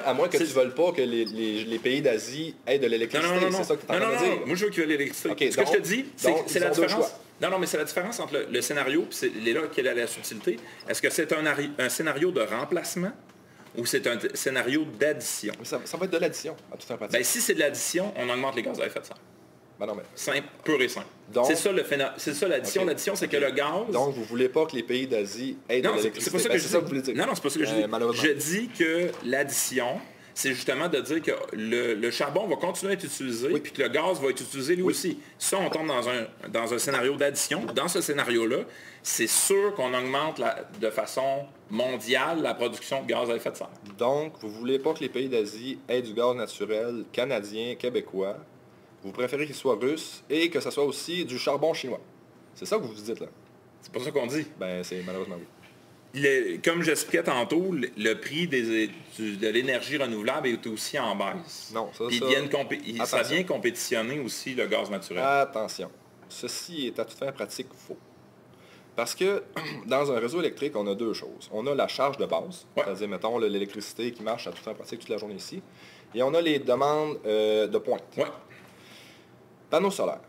à moins que tu ne veuilles pas que les pays d'Asie aient de l'électricité. C'est ça que tu es en train de dire. Moi, je veux qu'il y ait de l'électricité. Ce que je te dis, c'est la différence. Non, mais c'est la différence entre le scénario, puis c'est là quelle est la subtilité. Est-ce que c'est un scénario de remplacement ou c'est un scénario d'addition? Ça va être de l'addition, à tout un pratique. Si c'est de l'addition, on augmente les gaz à effet de serre. Simple, pur et simple. C'est ça l'addition. L'addition, c'est que le gaz... Donc, vous ne voulez pas que les pays d'Asie aient de l'électricité? C'est pas ça que je dis. Ça que vous voulez dire. Non, c'est pas ça que je dis. Malheureusement. Je dis que l'addition, c'est justement de dire que le charbon va continuer à être utilisé, puis que le gaz va être utilisé lui aussi. Ça, on tombe dans un scénario d'addition. Dans ce scénario-là, c'est sûr qu'on augmente de façon mondiale la production de gaz à effet de serre. Donc, vous ne voulez pas que les pays d'Asie aient du gaz naturel canadien, québécois. Vous préférez qu'il soit russe et que ce soit aussi du charbon chinois. C'est ça que vous dites là. C'est pas ça qu'on dit. C'est malheureusement oui. Comme j'expliquais tantôt, le prix de l'énergie renouvelable est aussi en baisse. Non, ça vient compétitionner aussi le gaz naturel. Attention. Ceci est à toute fin pratique faux. Parce que dans un réseau électrique, on a deux choses. On a la charge de base, c'est-à-dire, mettons, l'électricité qui marche à toute fin pratique toute la journée ici. Et on a les demandes de pointe. Panneaux solaires.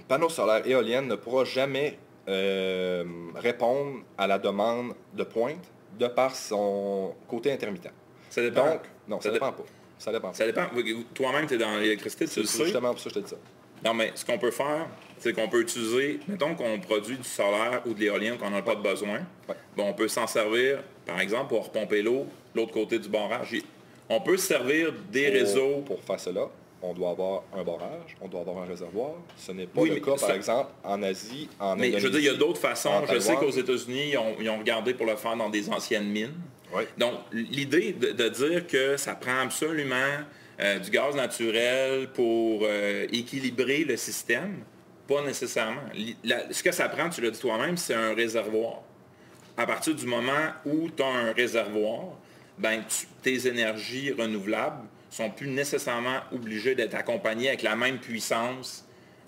Panneaux solaires éoliennes ne pourra jamais répondre à la demande de pointe de par son côté intermittent. Ça dépend. Donc, non, ça dépend pas. Ça dépend. Ça dépend. Toi-même, tu es dans l'électricité, tu le sais. Justement pour ça que je te dis ça. Non, mais ce qu'on peut faire, c'est qu'on peut utiliser, mettons qu'on produit du solaire ou de l'éolien qu'on n'a pas de besoin. On peut s'en servir, par exemple, pour repomper l'eau de l'autre côté du barrage. On peut se servir des réseaux... Pour faire cela, on doit avoir un barrage, on doit avoir un réservoir. Ce n'est pas le cas, par exemple, en Asie, en Indonésie. Mais je veux dire, il y a d'autres façons. Je sais qu'aux États-Unis, ils ont regardé pour le faire dans des anciennes mines. Donc, l'idée de dire que ça prend absolument du gaz naturel pour équilibrer le système, pas nécessairement. Ce que ça prend, tu l'as dit toi-même, c'est un réservoir. À partir du moment où tu as un réservoir, tes énergies renouvelables sont plus nécessairement obligées d'être accompagnées avec la même puissance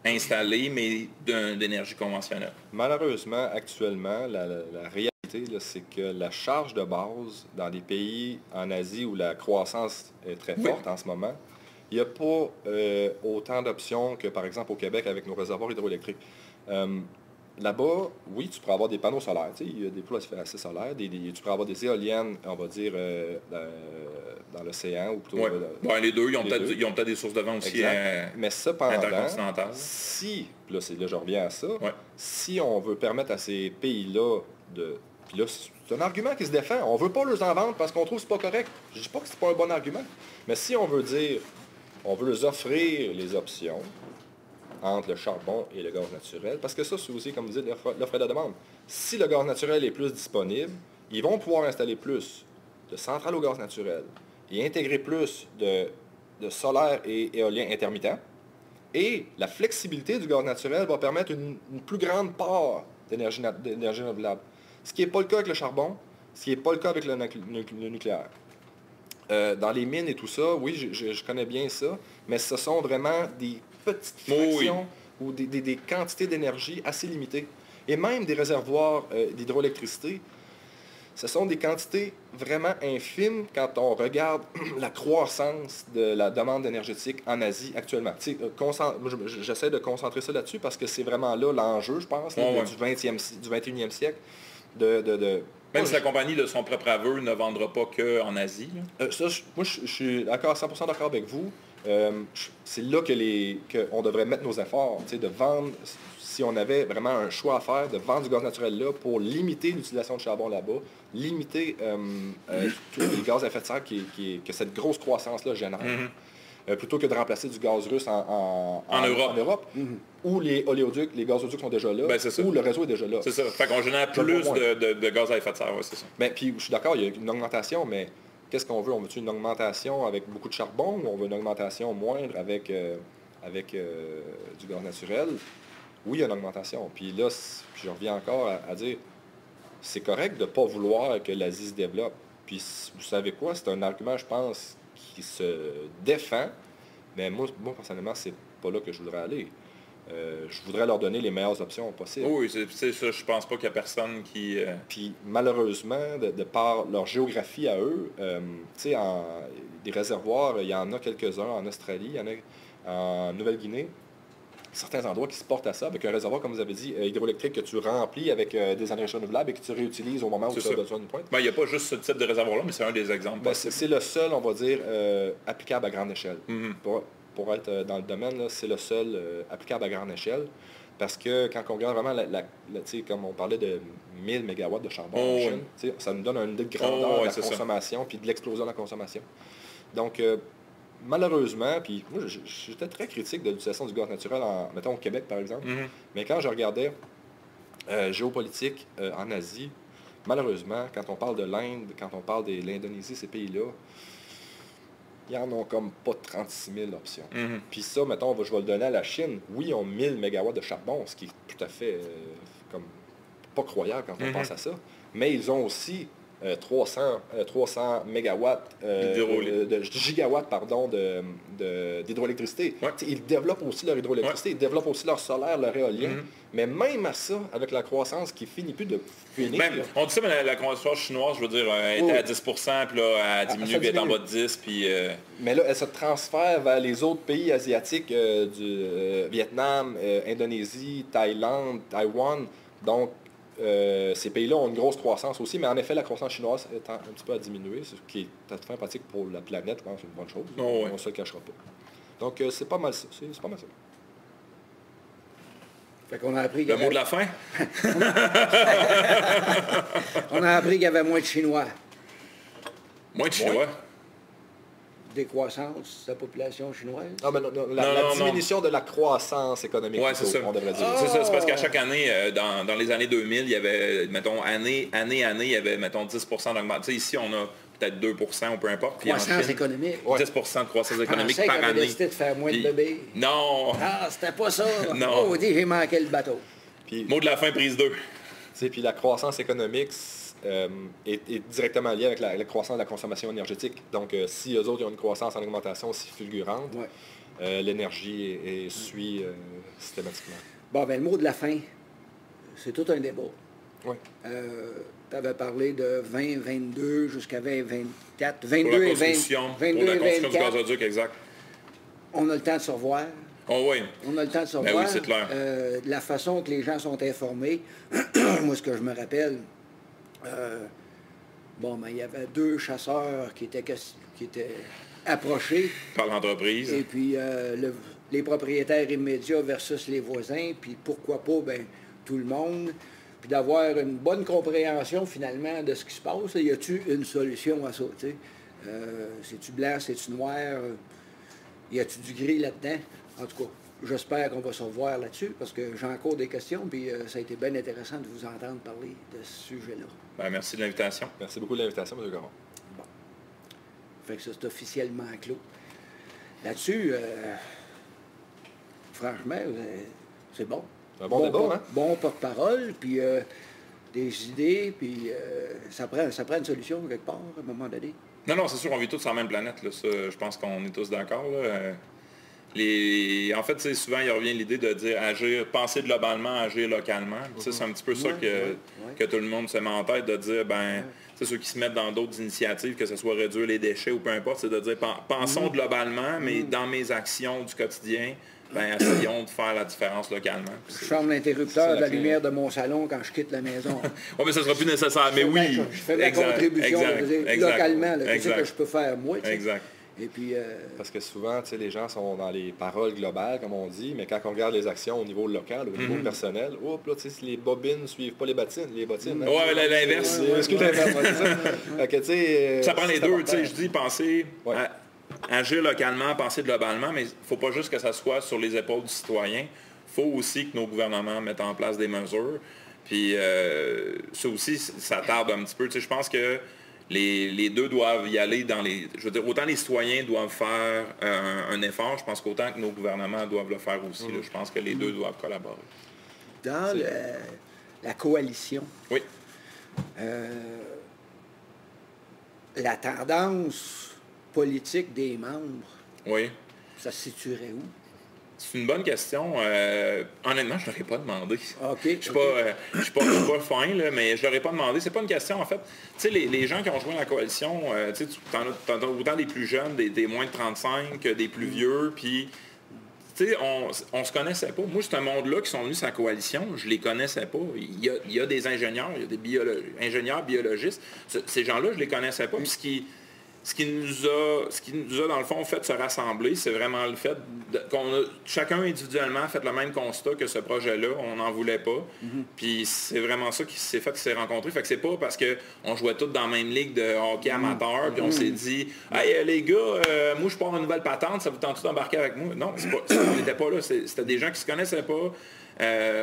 installés, mais d'énergie conventionnelle. Malheureusement, actuellement, la réalité, là, c'est que la charge de base dans des pays en Asie où la croissance est très forte en ce moment, il n'y a pas autant d'options que, par exemple, au Québec avec nos réservoirs hydroélectriques. Là-bas, oui, tu pourrais avoir des panneaux solaires, il y a des plats assez solaires, tu pourrais avoir des éoliennes, on va dire, dans l'océan ou plutôt... les deux, ils ont peut-être des sources de vent aussi mais cependant, intercontinentales. Là, je reviens à ça, si on veut permettre à ces pays-là de... Puis là, c'est un argument qui se défend. On ne veut pas les en vendre parce qu'on trouve que c'est pas correct. Je ne dis pas que c'est pas un bon argument. Mais si on veut dire, on veut leur offrir les options entre le charbon et le gaz naturel, parce que ça, c'est aussi, comme vous dites, l'offre et la demande. Si le gaz naturel est plus disponible, ils vont pouvoir installer plus de centrales au gaz naturel et intégrer plus de solaire et éolien intermittent. Et la flexibilité du gaz naturel va permettre une plus grande part d'énergie renouvelable. Ce qui n'est pas le cas avec le charbon, ce qui n'est pas le cas avec le nucléaire. Dans les mines et tout ça, oui, je connais bien ça, mais ce sont vraiment des petites fractions ou des quantités d'énergie assez limitées. Et même des réservoirs d'hydroélectricité, ce sont des quantités vraiment infimes quand on regarde la croissance de la demande énergétique en Asie actuellement. J'essaie de concentrer ça là-dessus parce que c'est vraiment là l'enjeu, je pense, du 21e siècle. Même si la compagnie de son propre aveu ne vendra pas qu'en Asie. Moi, je suis d'accord, 100% d'accord avec vous. C'est là qu'on devrait mettre nos efforts, de vendre, si on avait vraiment un choix à faire, de vendre du gaz naturel là pour limiter l'utilisation de charbon là-bas, limiter tous les gaz à effet de serre que cette grosse croissance-là génère. Plutôt que de remplacer du gaz russe en Europe, où les oléoducs, les gazoducs sont déjà là, où le réseau est déjà là. C'est ça. Fait qu'on génère plus de gaz à effet de serre, c'est ça. Puis je suis d'accord, il y a une augmentation, mais qu'est-ce qu'on veut? On veut-tu une augmentation avec beaucoup de charbon ou on veut une augmentation moindre avec du gaz naturel? Oui, il y a une augmentation. Puis là, je reviens encore à dire, c'est correct de ne pas vouloir que l'Asie se développe. Puis vous savez quoi? C'est un argument, je pense, qui se défend, mais moi personnellement, c'est pas là que je voudrais aller. Je voudrais leur donner les meilleures options possibles. Oui, c'est ça. Je pense pas qu'il y a personne qui... Puis malheureusement, de par leur géographie à eux, des réservoirs, il y en a quelques-uns en Australie, il y en a en Nouvelle-Guinée, certains endroits qui se portent à ça, avec un réservoir, comme vous avez dit, hydroélectrique que tu remplis avec des énergies renouvelables et que tu réutilises au moment où tu as besoin d'une pointe. Il n'y a pas juste ce type de réservoir-là, mais c'est un des exemples. C'est le seul, on va dire, applicable à grande échelle. Pour être dans le domaine, c'est le seul applicable à grande échelle. Parce que quand on regarde vraiment, comme on parlait de 1000 MW de charbon en Chine, ça nous donne une idée de grandeur de la consommation puis de l'explosion de la consommation. Donc, malheureusement, puis moi, j'étais très critique de l'utilisation du gaz naturel, mettons au Québec, par exemple. Mais quand je regardais géopolitique en Asie, malheureusement, quand on parle de l'Inde, quand on parle de l'Indonésie, ces pays-là, ils en ont comme pas 36 000 options. Puis ça, mettons, je vais le donner à la Chine. Oui, ils ont 1000 MW de charbon, ce qui est tout à fait comme pas croyable quand on pense à ça. Mais ils ont aussi 300 mégawatts, gigawatts, pardon, d'hydroélectricité. Ils développent aussi leur hydroélectricité, ils développent aussi leur solaire, leur éolien. Mais même à ça, avec la croissance qui finit plus de finir... on dit ça, mais la croissance chinoise, je veux dire, était à 10%, puis là, elle diminue, elle est en bas de 10, puis... Mais là, elle se transfère vers les autres pays asiatiques du Vietnam, Indonésie, Thaïlande, Taïwan. Donc, ces pays-là ont une grosse croissance aussi, mais en effet, la croissance chinoise est un petit peu à diminuer, ce qui est tout à fait pratique pour la planète, je pense, c'est une bonne chose. On ne se le cachera pas. Donc, c'est pas mal ça. C'est pas mal ça. Fait qu'on a appris le mot de la fin? On a appris qu'il y avait moins de Chinois. Moins de Chinois? Décroissance de la population chinoise? Non, mais la diminution de la croissance économique, c'est ça. On devrait dire. C'est parce qu'à chaque année, dans les années 2000, il y avait, mettons, année, il y avait, mettons, 10% d'augmentation. Ici, on a peut-être 2% ou peu importe. Croissance économique. 10% de croissance économique par année. Décidé de faire moins de bébés. Non! Ah, c'était pas ça! Non! Oh, j'ai manqué le bateau. Puis, mot de la fin, prise 2. Puis la croissance économique est directement liée avec la croissance de la consommation énergétique. Donc, si eux autres ont une croissance en augmentation aussi fulgurante, l'énergie suit systématiquement. Bon, ben le mot de la fin, c'est tout un débat. Oui. Tu avais parlé de 2022 jusqu'à 2024. 22 pour la et 20, construction, 22 pour la et construction 24. du gazoduc, exact. On a le temps de se revoir. Oh oui. On a le temps de se Ben revoir. oui, c'est clair. De la façon que les gens sont informés. Moi, ce que je me rappelle, il y avait 2 chasseurs qui étaient approchés. Par l'entreprise. Et puis, les propriétaires immédiats versus les voisins. Puis, pourquoi pas, tout le monde. Puis d'avoir une bonne compréhension, finalement, de ce qui se passe. Y a-t-il une solution à ça, tu sais? C'est-tu blanc, c'est-tu noir? Y a-t-il du gris là-dedans? En tout cas, j'espère qu'on va se revoir là-dessus, parce que j'ai encore des questions, puis ça a été bien intéressant de vous entendre parler de ce sujet-là. Ben, merci de l'invitation. Merci beaucoup de l'invitation, M. Caron. Bon. Fait que ça, c'est officiellement clos. Là-dessus, franchement, c'est bon. Un bon débat, hein? Bon porte-parole, puis des idées, puis ça prend une solution quelque part, à un moment donné. Non, c'est sûr, on vit tous sur la même planète. Là. Ça, je pense qu'on est tous d'accord. En fait, souvent, il revient l'idée de dire agir, penser globalement, agir localement. C'est un petit peu ça que tout le monde se met en tête, de dire, ceux qui se mettent dans d'autres initiatives, que ce soit réduire les déchets ou peu importe, c'est de dire, pensons globalement, mais dans mes actions du quotidien, essayons de faire la différence localement. Je ferme l'interrupteur de la lumière de mon salon quand je quitte la maison. Oui, mais ça ne sera plus nécessaire. Mais oui. Je fais ma contribution localement. Qu'est-ce que je peux faire, moi? Exact. Et puis, parce que souvent, les gens sont dans les paroles globales, comme on dit, mais quand on regarde les actions au niveau local, au niveau personnel, les bobines ne suivent pas les bottines. Oui, l'inverse. Ça prend les deux. Je dis penser... Agir localement, penser globalement, mais il ne faut pas juste que ça soit sur les épaules du citoyen. Il faut aussi que nos gouvernements mettent en place des mesures. Puis ça aussi, ça tarde un petit peu. Je pense que les deux doivent y aller dans les... Je veux dire, autant les citoyens doivent faire un effort, je pense qu'autant que nos gouvernements doivent le faire aussi. Je pense que les deux doivent collaborer. Dans la coalition, oui. La tendance politique des membres, oui. Ça se situerait où? C'est une bonne question. Honnêtement, je ne l'aurais pas demandé. Okay, je ne suis pas fin, là, mais je ne l'aurais pas demandé. C'est pas une question, en fait. Tu sais, les gens qui ont joint la coalition, tu en as autant des plus jeunes, des moins de 35, que des plus vieux, puis... Tu sais, on se connaissait pas. Moi, c'est un monde-là qui sont venus sur la coalition, je les connaissais pas. Il y a des ingénieurs, il y a des ingénieurs biologistes. Ces gens-là, je les connaissais pas. Puis ce qui nous a, dans le fond, fait se rassembler, c'est vraiment le fait qu'on a chacun individuellement fait le même constat que ce projet-là, on n'en voulait pas. Puis c'est vraiment ça qui s'est fait, qui s'est rencontré. Fait que c'est pas parce qu'on jouait tous dans la même ligue de hockey amateur, puis on s'est dit « Hey, les gars, moi, je pars une nouvelle patente, ça vous tente d'embarquer avec moi? » Non, on n'était pas là. C'était des gens qui se connaissaient pas.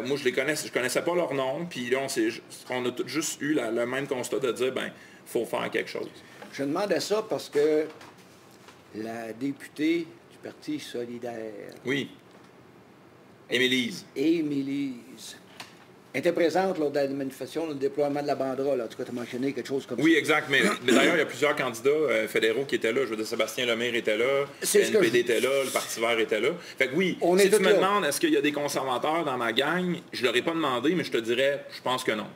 Moi, je connaissais pas leur nom. Puis là, on a tous juste eu le même constat de dire « Ben, faut faire quelque chose. » Je demandais ça parce que la députée du Parti solidaire... Oui. Émilise était présente lors de la manifestation, le déploiement de la banderole. En tout cas, tu as mentionné quelque chose comme ça. Oui, exact. Mais d'ailleurs, il y a plusieurs candidats fédéraux qui étaient là. Je veux dire, Sébastien Lemire était là, le NPD était là, le Parti vert était là. Fait que oui, si tu me demandes est-ce qu'il y a des conservateurs dans ma gang, je ne l'aurais pas demandé, mais je te dirais, je pense que non.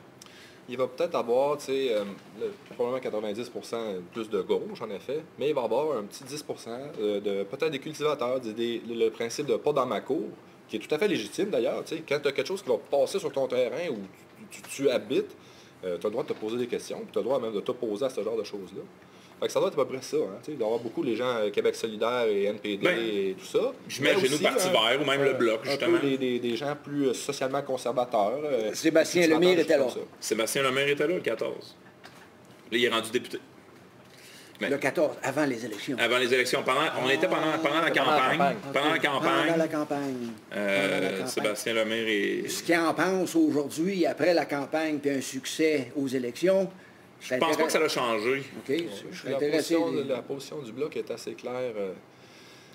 Il va peut-être avoir, probablement 90% plus de gauche, en effet, mais il va avoir un petit 10% de peut-être des cultivateurs, le principe de pas dans ma cour, qui est tout à fait légitime d'ailleurs. Quand tu as quelque chose qui va passer sur ton terrain où tu habites, tu as le droit de te poser des questions, puis tu as le droit même de t'opposer à ce genre de choses-là. Fait que ça doit être à peu près ça. Il doit y avoir beaucoup les gens Québec solidaire et NPD et tout ça. J'imagine le Parti vert ou même le Bloc, justement. Un peu des gens plus socialement conservateurs. Sébastien Lemire était là. Sébastien Lemire était là le 14. Là, il est rendu député. Mais le 14, avant les élections. Avant les élections. On était pendant la campagne. Pendant la campagne. Sébastien Lemire est... Ce qu'il en pense aujourd'hui, après la campagne, puis un succès aux élections... Je pense pas que ça l'a changé. OK. La position du Bloc est assez claire.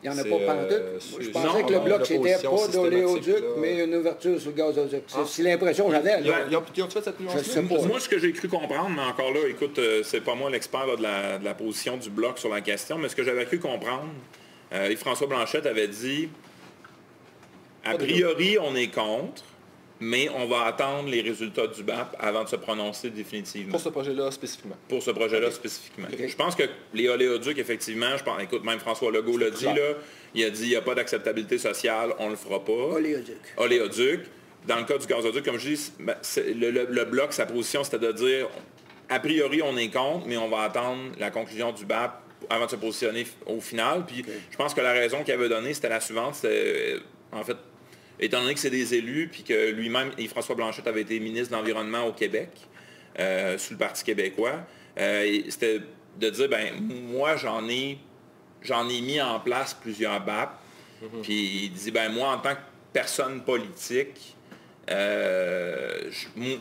Il n'y en a pas pantoute. Je pensais que le Bloc, c'était pas d'oléoduc, mais une ouverture sur le gazoduc. C'est l'impression que j'avais. Ils ont fait cette nuance? Moi, ce que j'ai cru comprendre, mais encore là, écoute, c'est pas moi l'expert de la position du Bloc sur la question, mais ce que j'avais cru comprendre, Yves-François Blanchette avait dit, a priori, on est contre, mais on va attendre les résultats du BAP avant de se prononcer définitivement. Pour ce projet-là spécifiquement. Pour ce projet-là spécifiquement. Je pense que les oléoducs, effectivement, écoute, même François Legault l'a dit, là, il a dit, il n'y a pas d'acceptabilité sociale, on ne le fera pas. Oléoduc. Dans le cas du gazoduc, comme je dis, le bloc, sa position, c'était de dire, a priori, on est contre, mais on va attendre la conclusion du BAP avant de se positionner au final. Puis je pense que la raison qu'il avait donnée, c'était la suivante. C'était, en fait, étant donné que c'est des élus, puis que lui-même, Yves-François Blanchette, avait été ministre de l'Environnement au Québec, sous le Parti québécois, c'était de dire, moi, j'en ai mis en place plusieurs BAP. Puis il dit, moi, en tant que personne politique,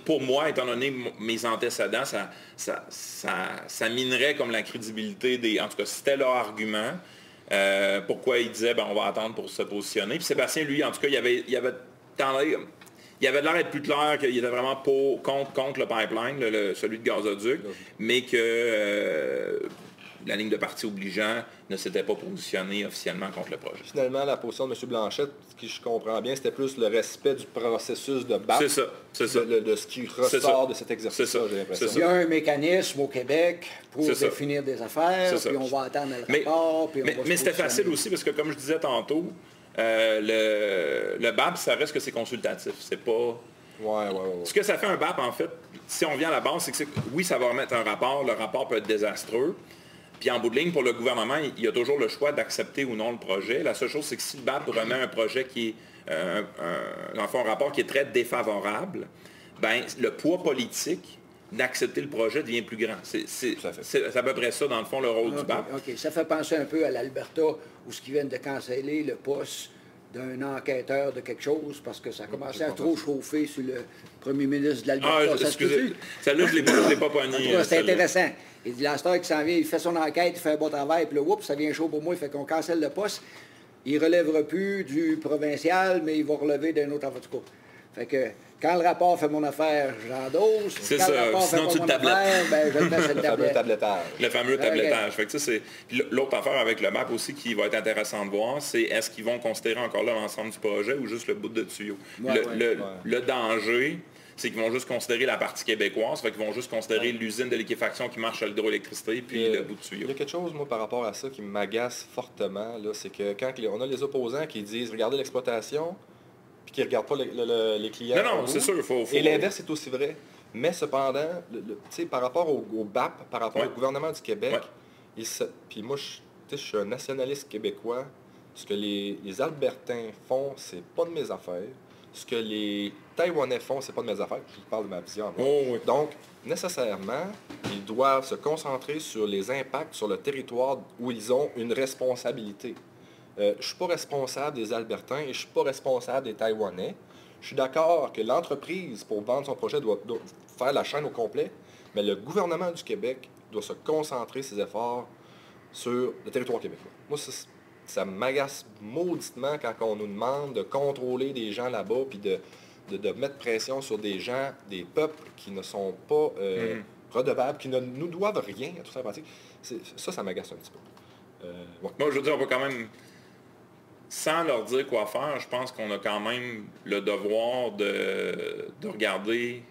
pour moi, étant donné mes antécédents, ça minerait comme la crédibilité des... En tout cas, c'était leur argument. Pourquoi il disait, on va attendre pour se positionner. Puis Sébastien, lui, en tout cas, il avait de l'air d'être plus clair qu'il était vraiment contre le pipeline, celui de gazoduc, mais que la ligne de parti obligeant ne s'était pas positionnée officiellement contre le projet. Finalement, la position de M. Blanchette, ce qui je comprends bien, c'était plus le respect du processus de BAP. C'est ça. De ce qui ressort de cet exercice-là, j'ai l'impression. Il y a un mécanisme au Québec pour définir des affaires, puis on va attendre le rapport. Mais c'était facile aussi, parce que comme je disais tantôt, le BAP, ça reste que c'est consultatif. C'est pas... Ouais. Ce que ça fait un BAP, en fait, si on vient à la base, c'est que oui, ça va remettre un rapport. Le rapport peut être désastreux. Puis en bout de ligne, pour le gouvernement, il y a toujours le choix d'accepter ou non le projet. La seule chose, c'est que si le BAP remet un projet qui est, un rapport qui est très défavorable, le poids politique d'accepter le projet devient plus grand. C'est à peu près ça, dans le fond, le rôle du BAP. OK. Ça fait penser un peu à l'Alberta, où ce qui viennent de canceller le poste d'un enquêteur de quelque chose, parce que ça commençait à trop chauffer sur le premier ministre de l'Alberta. Excusez, celle-là, je ne l'ai pas pogné. C'est intéressant. Il dit, la star qui s'en vient, il fait son enquête, il fait un bon travail, puis là, oups, ça vient chaud pour moi, il fait qu'on cancelle le poste. Il ne relèvera plus du provincial, mais il va relever d'un autre avocat. Fait que quand le rapport fait mon affaire, j'endosse. C'est quand ça. Le rapport Sinon, fait tu le tablettes. je le mets sur le tablettage. Le fameux tablettage. Fait que c'est l'autre affaire avec le MAP aussi qui va être intéressant de voir, c'est est-ce qu'ils vont considérer encore là l'ensemble du projet ou juste le bout de tuyau. Le danger, c'est qu'ils vont juste considérer la partie québécoise, fait qu'ils vont juste considérer l'usine de liquéfaction qui marche à l'hydroélectricité, puis le bout de tuyau. Il y a quelque chose, moi, par rapport à ça qui m'agace fortement, c'est que quand on a les opposants qui disent « regardez l'exploitation », puis qui ne regardent pas les clients. Non, c'est sûr. Et l'inverse est aussi vrai. Mais cependant, par rapport au BAP, par rapport au gouvernement du Québec, puis moi, je suis un nationaliste québécois. Ce que les Albertains font, c'est pas de mes affaires. Ce que les Taïwanais font, c'est pas de mes affaires. Je vous parle de ma vision. Donc, nécessairement, ils doivent se concentrer sur les impacts sur le territoire où ils ont une responsabilité. Je ne suis pas responsable des Albertains et je ne suis pas responsable des Taïwanais. Je suis d'accord que l'entreprise, pour vendre son projet, doit faire la chaîne au complet, mais le gouvernement du Québec doit se concentrer ses efforts sur le territoire québécois. Moi, ça m'agace mauditement quand on nous demande de contrôler des gens là-bas puis de mettre pression sur des gens, des peuples qui ne sont pas redevables, qui ne nous doivent rien à tout ça. Ça m'agace un petit peu. Moi, je veux dire, on va quand même... Sans leur dire quoi faire, je pense qu'on a quand même le devoir de regarder,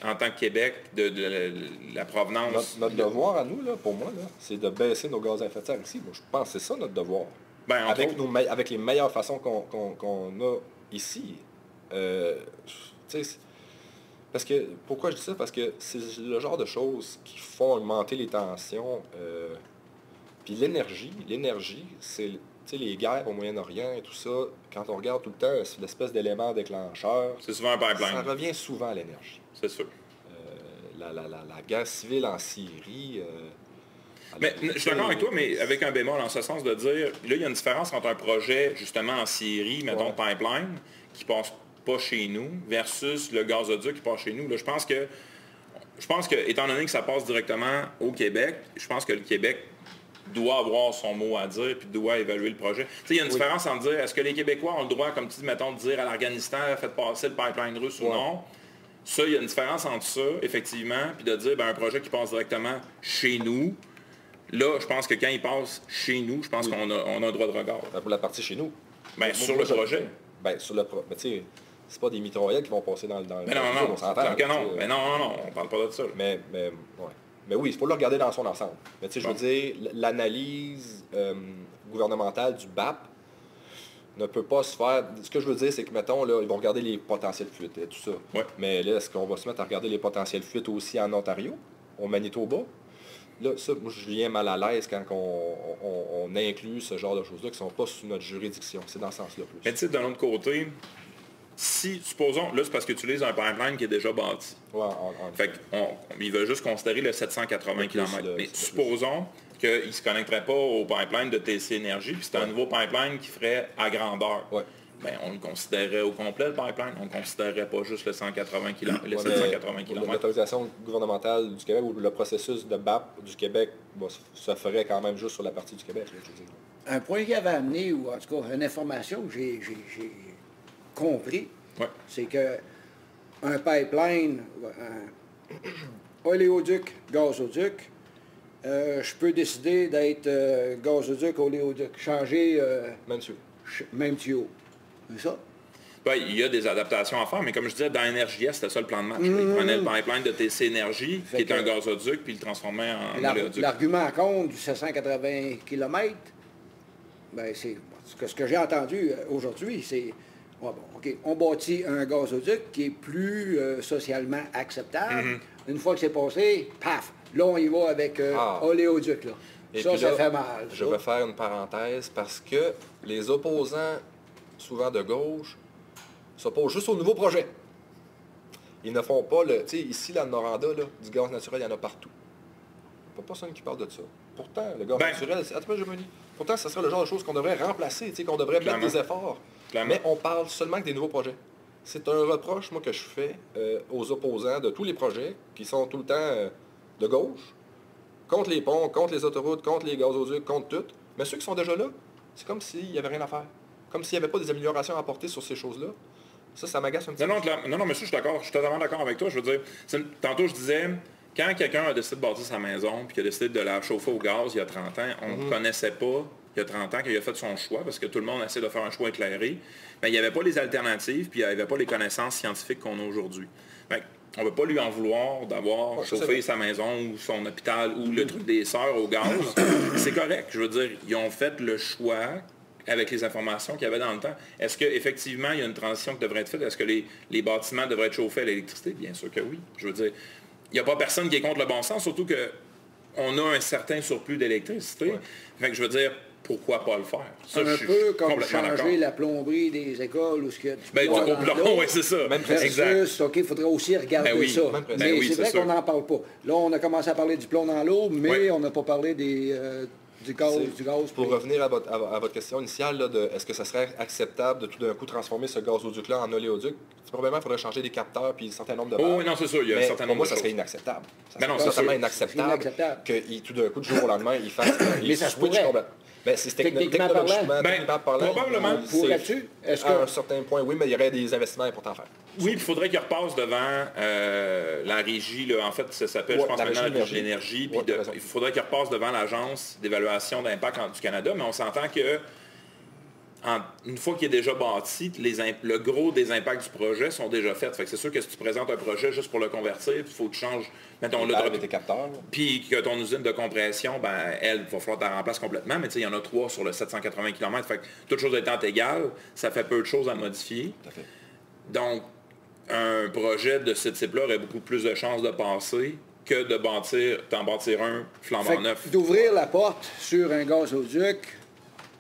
en tant que Québec, de la provenance. Notre devoir à nous, pour moi, c'est de baisser nos gaz à effet de serre ici. Moi, je pense que c'est ça notre devoir. Avec les meilleures façons qu'on a ici. Parce que, pourquoi je dis ça? Parce que c'est le genre de choses qui font augmenter les tensions. Puis l'énergie, c'est... les guerres au Moyen-Orient et tout ça, quand on regarde tout le temps, c'est l'espèce d'élément déclencheur. C'est souvent un pipeline. Ça revient souvent à l'énergie. C'est sûr. La guerre civile en Syrie... mais je suis d'accord avec toi, mais avec un bémol en ce sens de dire, là, il y a une différence entre un projet, justement, en Syrie, mettons, pipeline, qui passe pas chez nous, versus le gazoduc qui passe chez nous. Là, je pense que, étant donné que ça passe directement au Québec, je pense que le Québec doit avoir son mot à dire puis doit évaluer le projet. Il y a une différence en dire, est-ce que les Québécois ont le droit, comme tu dis, mettons, de dire à l'Afghanistan, faites passer le pipeline russe ou non? Ça, il y a une différence entre ça, effectivement, puis de dire, un projet qui passe directement chez nous, Là, je pense que quand il passe chez nous, je pense qu'on a un droit de regard. Pour la partie chez nous. Ben, sur le projet. Ben, sur le projet. Mais tu sais, c'est pas des mitraillettes qui vont passer dans mais non, on s'entend. Mais non, on parle pas de ça. Mais oui, il faut le regarder dans son ensemble. Mais tu sais, je veux dire, l'analyse gouvernementale du BAP ne peut pas se faire... Ce que je veux dire, c'est que, mettons, là, ils vont regarder les potentiels fuites et tout ça. Ouais. Mais là, est-ce qu'on va se mettre à regarder les potentiels fuites aussi en Ontario, au Manitoba? Là, ça, moi, je viens mal à l'aise quand on inclut ce genre de choses-là qui ne sont pas sous notre juridiction. C'est dans ce sens-là plus. Mais tu sais, d'un autre côté, si, supposons, là, c'est parce que tu utilises un pipeline qui est déjà bâti. Ouais, fait qu'il veut juste considérer le 780 km. Mais supposons qu'il ne se connecterait pas au pipeline de TC Énergie, puis c'est un nouveau pipeline qui ferait à grandeur. Ouais. Ben, on le considérait au complet, le pipeline. On ne considérait pas juste le 180 km, les 780 km. L'autorisation gouvernementale du Québec ou le processus de BAP du Québec se ferait quand même juste sur la partie du Québec. Là, je veux dire. Un point qu'il avait amené, ou en tout cas une information que j'ai compris, c'est que un pipeline, un oléoduc, gazoduc, je peux décider d'être gazoduc, oléoduc, changer même tuyau. C'est ça? Ben, il y a des adaptations à faire, mais comme je disais, dans NRJS, c'était ça le plan de match. Il prenait le pipeline de TC Énergie, qui est un gazoduc, puis il le transformait en oléoduc. L'argument contre du 780 km, ben, c'est ce que j'ai entendu aujourd'hui, c'est on bâtit un gazoduc qui est plus socialement acceptable. Une fois que c'est passé, paf, là, on y va avec oléoduc. Là. Et ça là, fait mal. Je vais faire une parenthèse parce que les opposants, souvent de gauche, s'opposent juste au nouveau projet. Ils ne font pas le... Tu sais, ici, là, le Noranda, là, du gaz naturel, il y en a partout. Il n'y a pas personne qui parle de ça. Pourtant, le gaz naturel... Pourtant, ce serait le genre de choses qu'on devrait remplacer, tu sais, qu'on devrait mettre des efforts. Mais on parle seulement que des nouveaux projets. C'est un reproche, moi, que je fais aux opposants de tous les projets qui sont tout le temps de gauche, contre les ponts, contre les autoroutes, contre les gazoducs, contre tout. Mais ceux qui sont déjà là, c'est comme s'il n'y avait rien à faire. Comme s'il n'y avait pas des améliorations à apporter sur ces choses-là. Ça m'agace un petit peu. Non, mais ça, je suis d'accord. Je suis totalement d'accord avec toi. Je veux dire, tantôt, je disais, quand quelqu'un a décidé de bâtir sa maison puis qu'il a décidé de la chauffer au gaz il y a 30 ans, on ne connaissait pas, il y a 30 ans, qu'il a fait son choix, parce que tout le monde essaie de faire un choix éclairé. Mais il n'y avait pas les alternatives, puis il n'y avait pas les connaissances scientifiques qu'on a aujourd'hui. On ne peut pas lui en vouloir d'avoir chauffé sa maison ou son hôpital ou le truc des sœurs au gaz. C'est correct. Je veux dire, ils ont fait le choix avec les informations qu'il y avait dans le temps. Est-ce qu'effectivement, il y a une transition qui devrait être faite? Est-ce que les bâtiments devraient être chauffés à l'électricité? Bien sûr que oui. Je veux dire, il n'y a pas personne qui est contre le bon sens, surtout qu'on a un certain surplus d'électricité. Ouais. Fait que je veux dire, pourquoi pas le faire? Ça, un peu comme changer la plomberie des écoles ou ce qu'il y a du plomb, oui, c'est ça. Même exact. OK, il faudrait aussi regarder ça. Mais c'est vrai qu'on n'en parle pas. Là, on a commencé à parler du plomb dans l'eau, mais on n'a pas parlé du gaz. Pour revenir à votre question initiale, là, de est-ce que ça serait acceptable de tout d'un coup transformer ce gazoduc-là en oléoduc? Probablement, il faudrait changer des capteurs puis un certain nombre de barres. Oui, non, c'est sûr, il y a un certain nombre de choses. Pour moi, ça serait inacceptable. C'est totalement inacceptable que tout d'un coup, du jour au lendemain, il fasse... Mais ça se pourrait. Ben, c'est techniquement parlant. Probablement. Pourrais-tu? À un certain point, oui, mais il y aurait des investissements importants à faire. Oui, il faudrait qu'il repasse devant la régie. Là, en fait, ça s'appelle, je pense, maintenant la régie de l'énergie. Il faudrait qu'il repasse devant l'Agence d'évaluation d'impact du Canada. Mais on s'entend que une fois qu'il est déjà bâti, le gros des impacts du projet sont déjà faits. Fait que c'est sûr que si tu présentes un projet juste pour le convertir, il faut que tu changes, mettons, tes capteurs. Puis que ton usine de compression, elle, va falloir que tu la remplaces complètement, mais tu sais, il y en a 3 sur le 780 km. Fait que toutes choses étant égales, ça fait peu de choses à modifier. Tout à fait. Donc, un projet de ce type-là aurait beaucoup plus de chances de passer que d'en bâtir un flambant neuf. D'ouvrir la porte sur un gazoduc,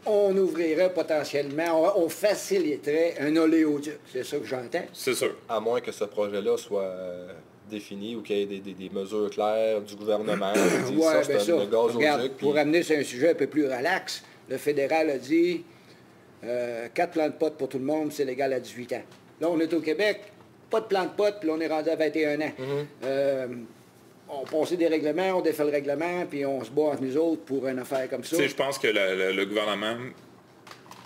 on ouvrirait potentiellement, on faciliterait un oléoduc. C'est ça que j'entends. C'est sûr. À moins que ce projet-là soit défini ou qu'il y ait des mesures claires du gouvernement. Regarde, pour amener sur un sujet un peu plus relax, le fédéral a dit 4 plans de potes pour tout le monde, c'est légal à 18 ans. Là, on est au Québec, pas de plan de potes, puis là, on est rendu à 21 ans. On passait des règlements, on défait le règlement, puis on se bat entre nous autres pour une affaire comme ça. Je pense que le gouvernement,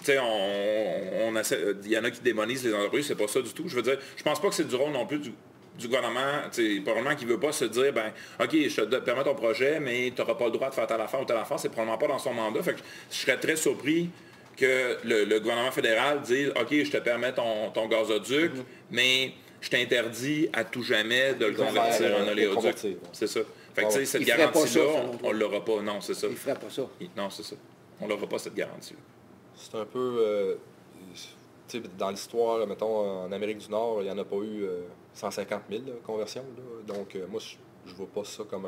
il y en a qui démonisent les entreprises, c'est pas ça du tout. Je veux dire, je pense pas que c'est du rôle non plus du gouvernement, probablement qu'il ne veut pas se dire, ben, OK, je te permets ton projet, mais tu n'auras pas le droit de faire telle affaire ou telle affaire. C'est probablement pas dans son mandat. Fait que je serais très surpris que le gouvernement fédéral dise, OK, je te permets ton gazoduc, mais je t'interdis à tout jamais de le convertir en oléoduc. C'est ça. Fait que, cette garantie-là, on ne l'aura pas. Non, c'est ça. Il ne ferait pas ça. Non, c'est ça. On n'aura pas cette garantie-là. C'est un peu... dans l'histoire, mettons, en Amérique du Nord, il n'y en a pas eu 150 000 conversions. Là. Donc, moi, je ne vois pas ça comme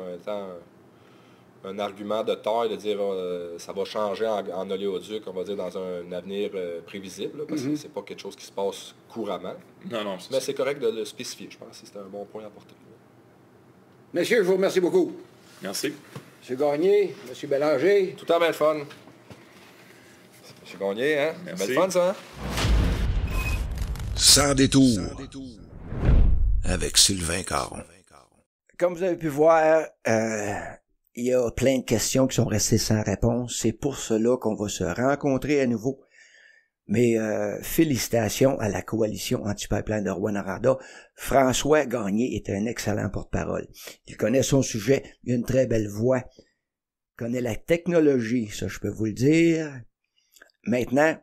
un argument de taille de dire ça va changer en oléoduc, on va dire, dans un avenir prévisible, là, parce que c'est pas quelque chose qui se passe couramment. Non, mais c'est correct de le spécifier, je pense que c'est un bon point à apporter. Messieurs, je vous remercie beaucoup. Merci. M. Gagné, M. Bélanger. Tout le temps bien le fun. M. Gagné, hein? Merci. Belle fun, ça, hein? Sans détour. Avec Sylvain Caron. Comme vous avez pu voir, il y a plein de questions qui sont restées sans réponse. C'est pour cela qu'on va se rencontrer à nouveau. Mais félicitations à la coalition anti-pipeline de Rouyn-Noranda. François Gagné est un excellent porte-parole. Il connaît son sujet, il a une très belle voix, il connaît la technologie, ça je peux vous le dire. Maintenant,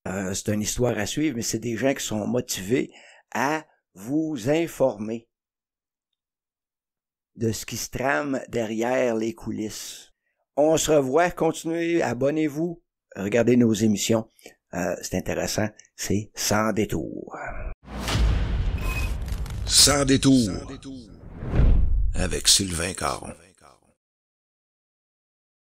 c'est une histoire à suivre, mais c'est des gens qui sont motivés à vous informer de ce qui se trame derrière les coulisses. On se revoit, continuez, abonnez-vous, regardez nos émissions. C'est intéressant, c'est Sans détour. Sans détour. Avec Sylvain Caron.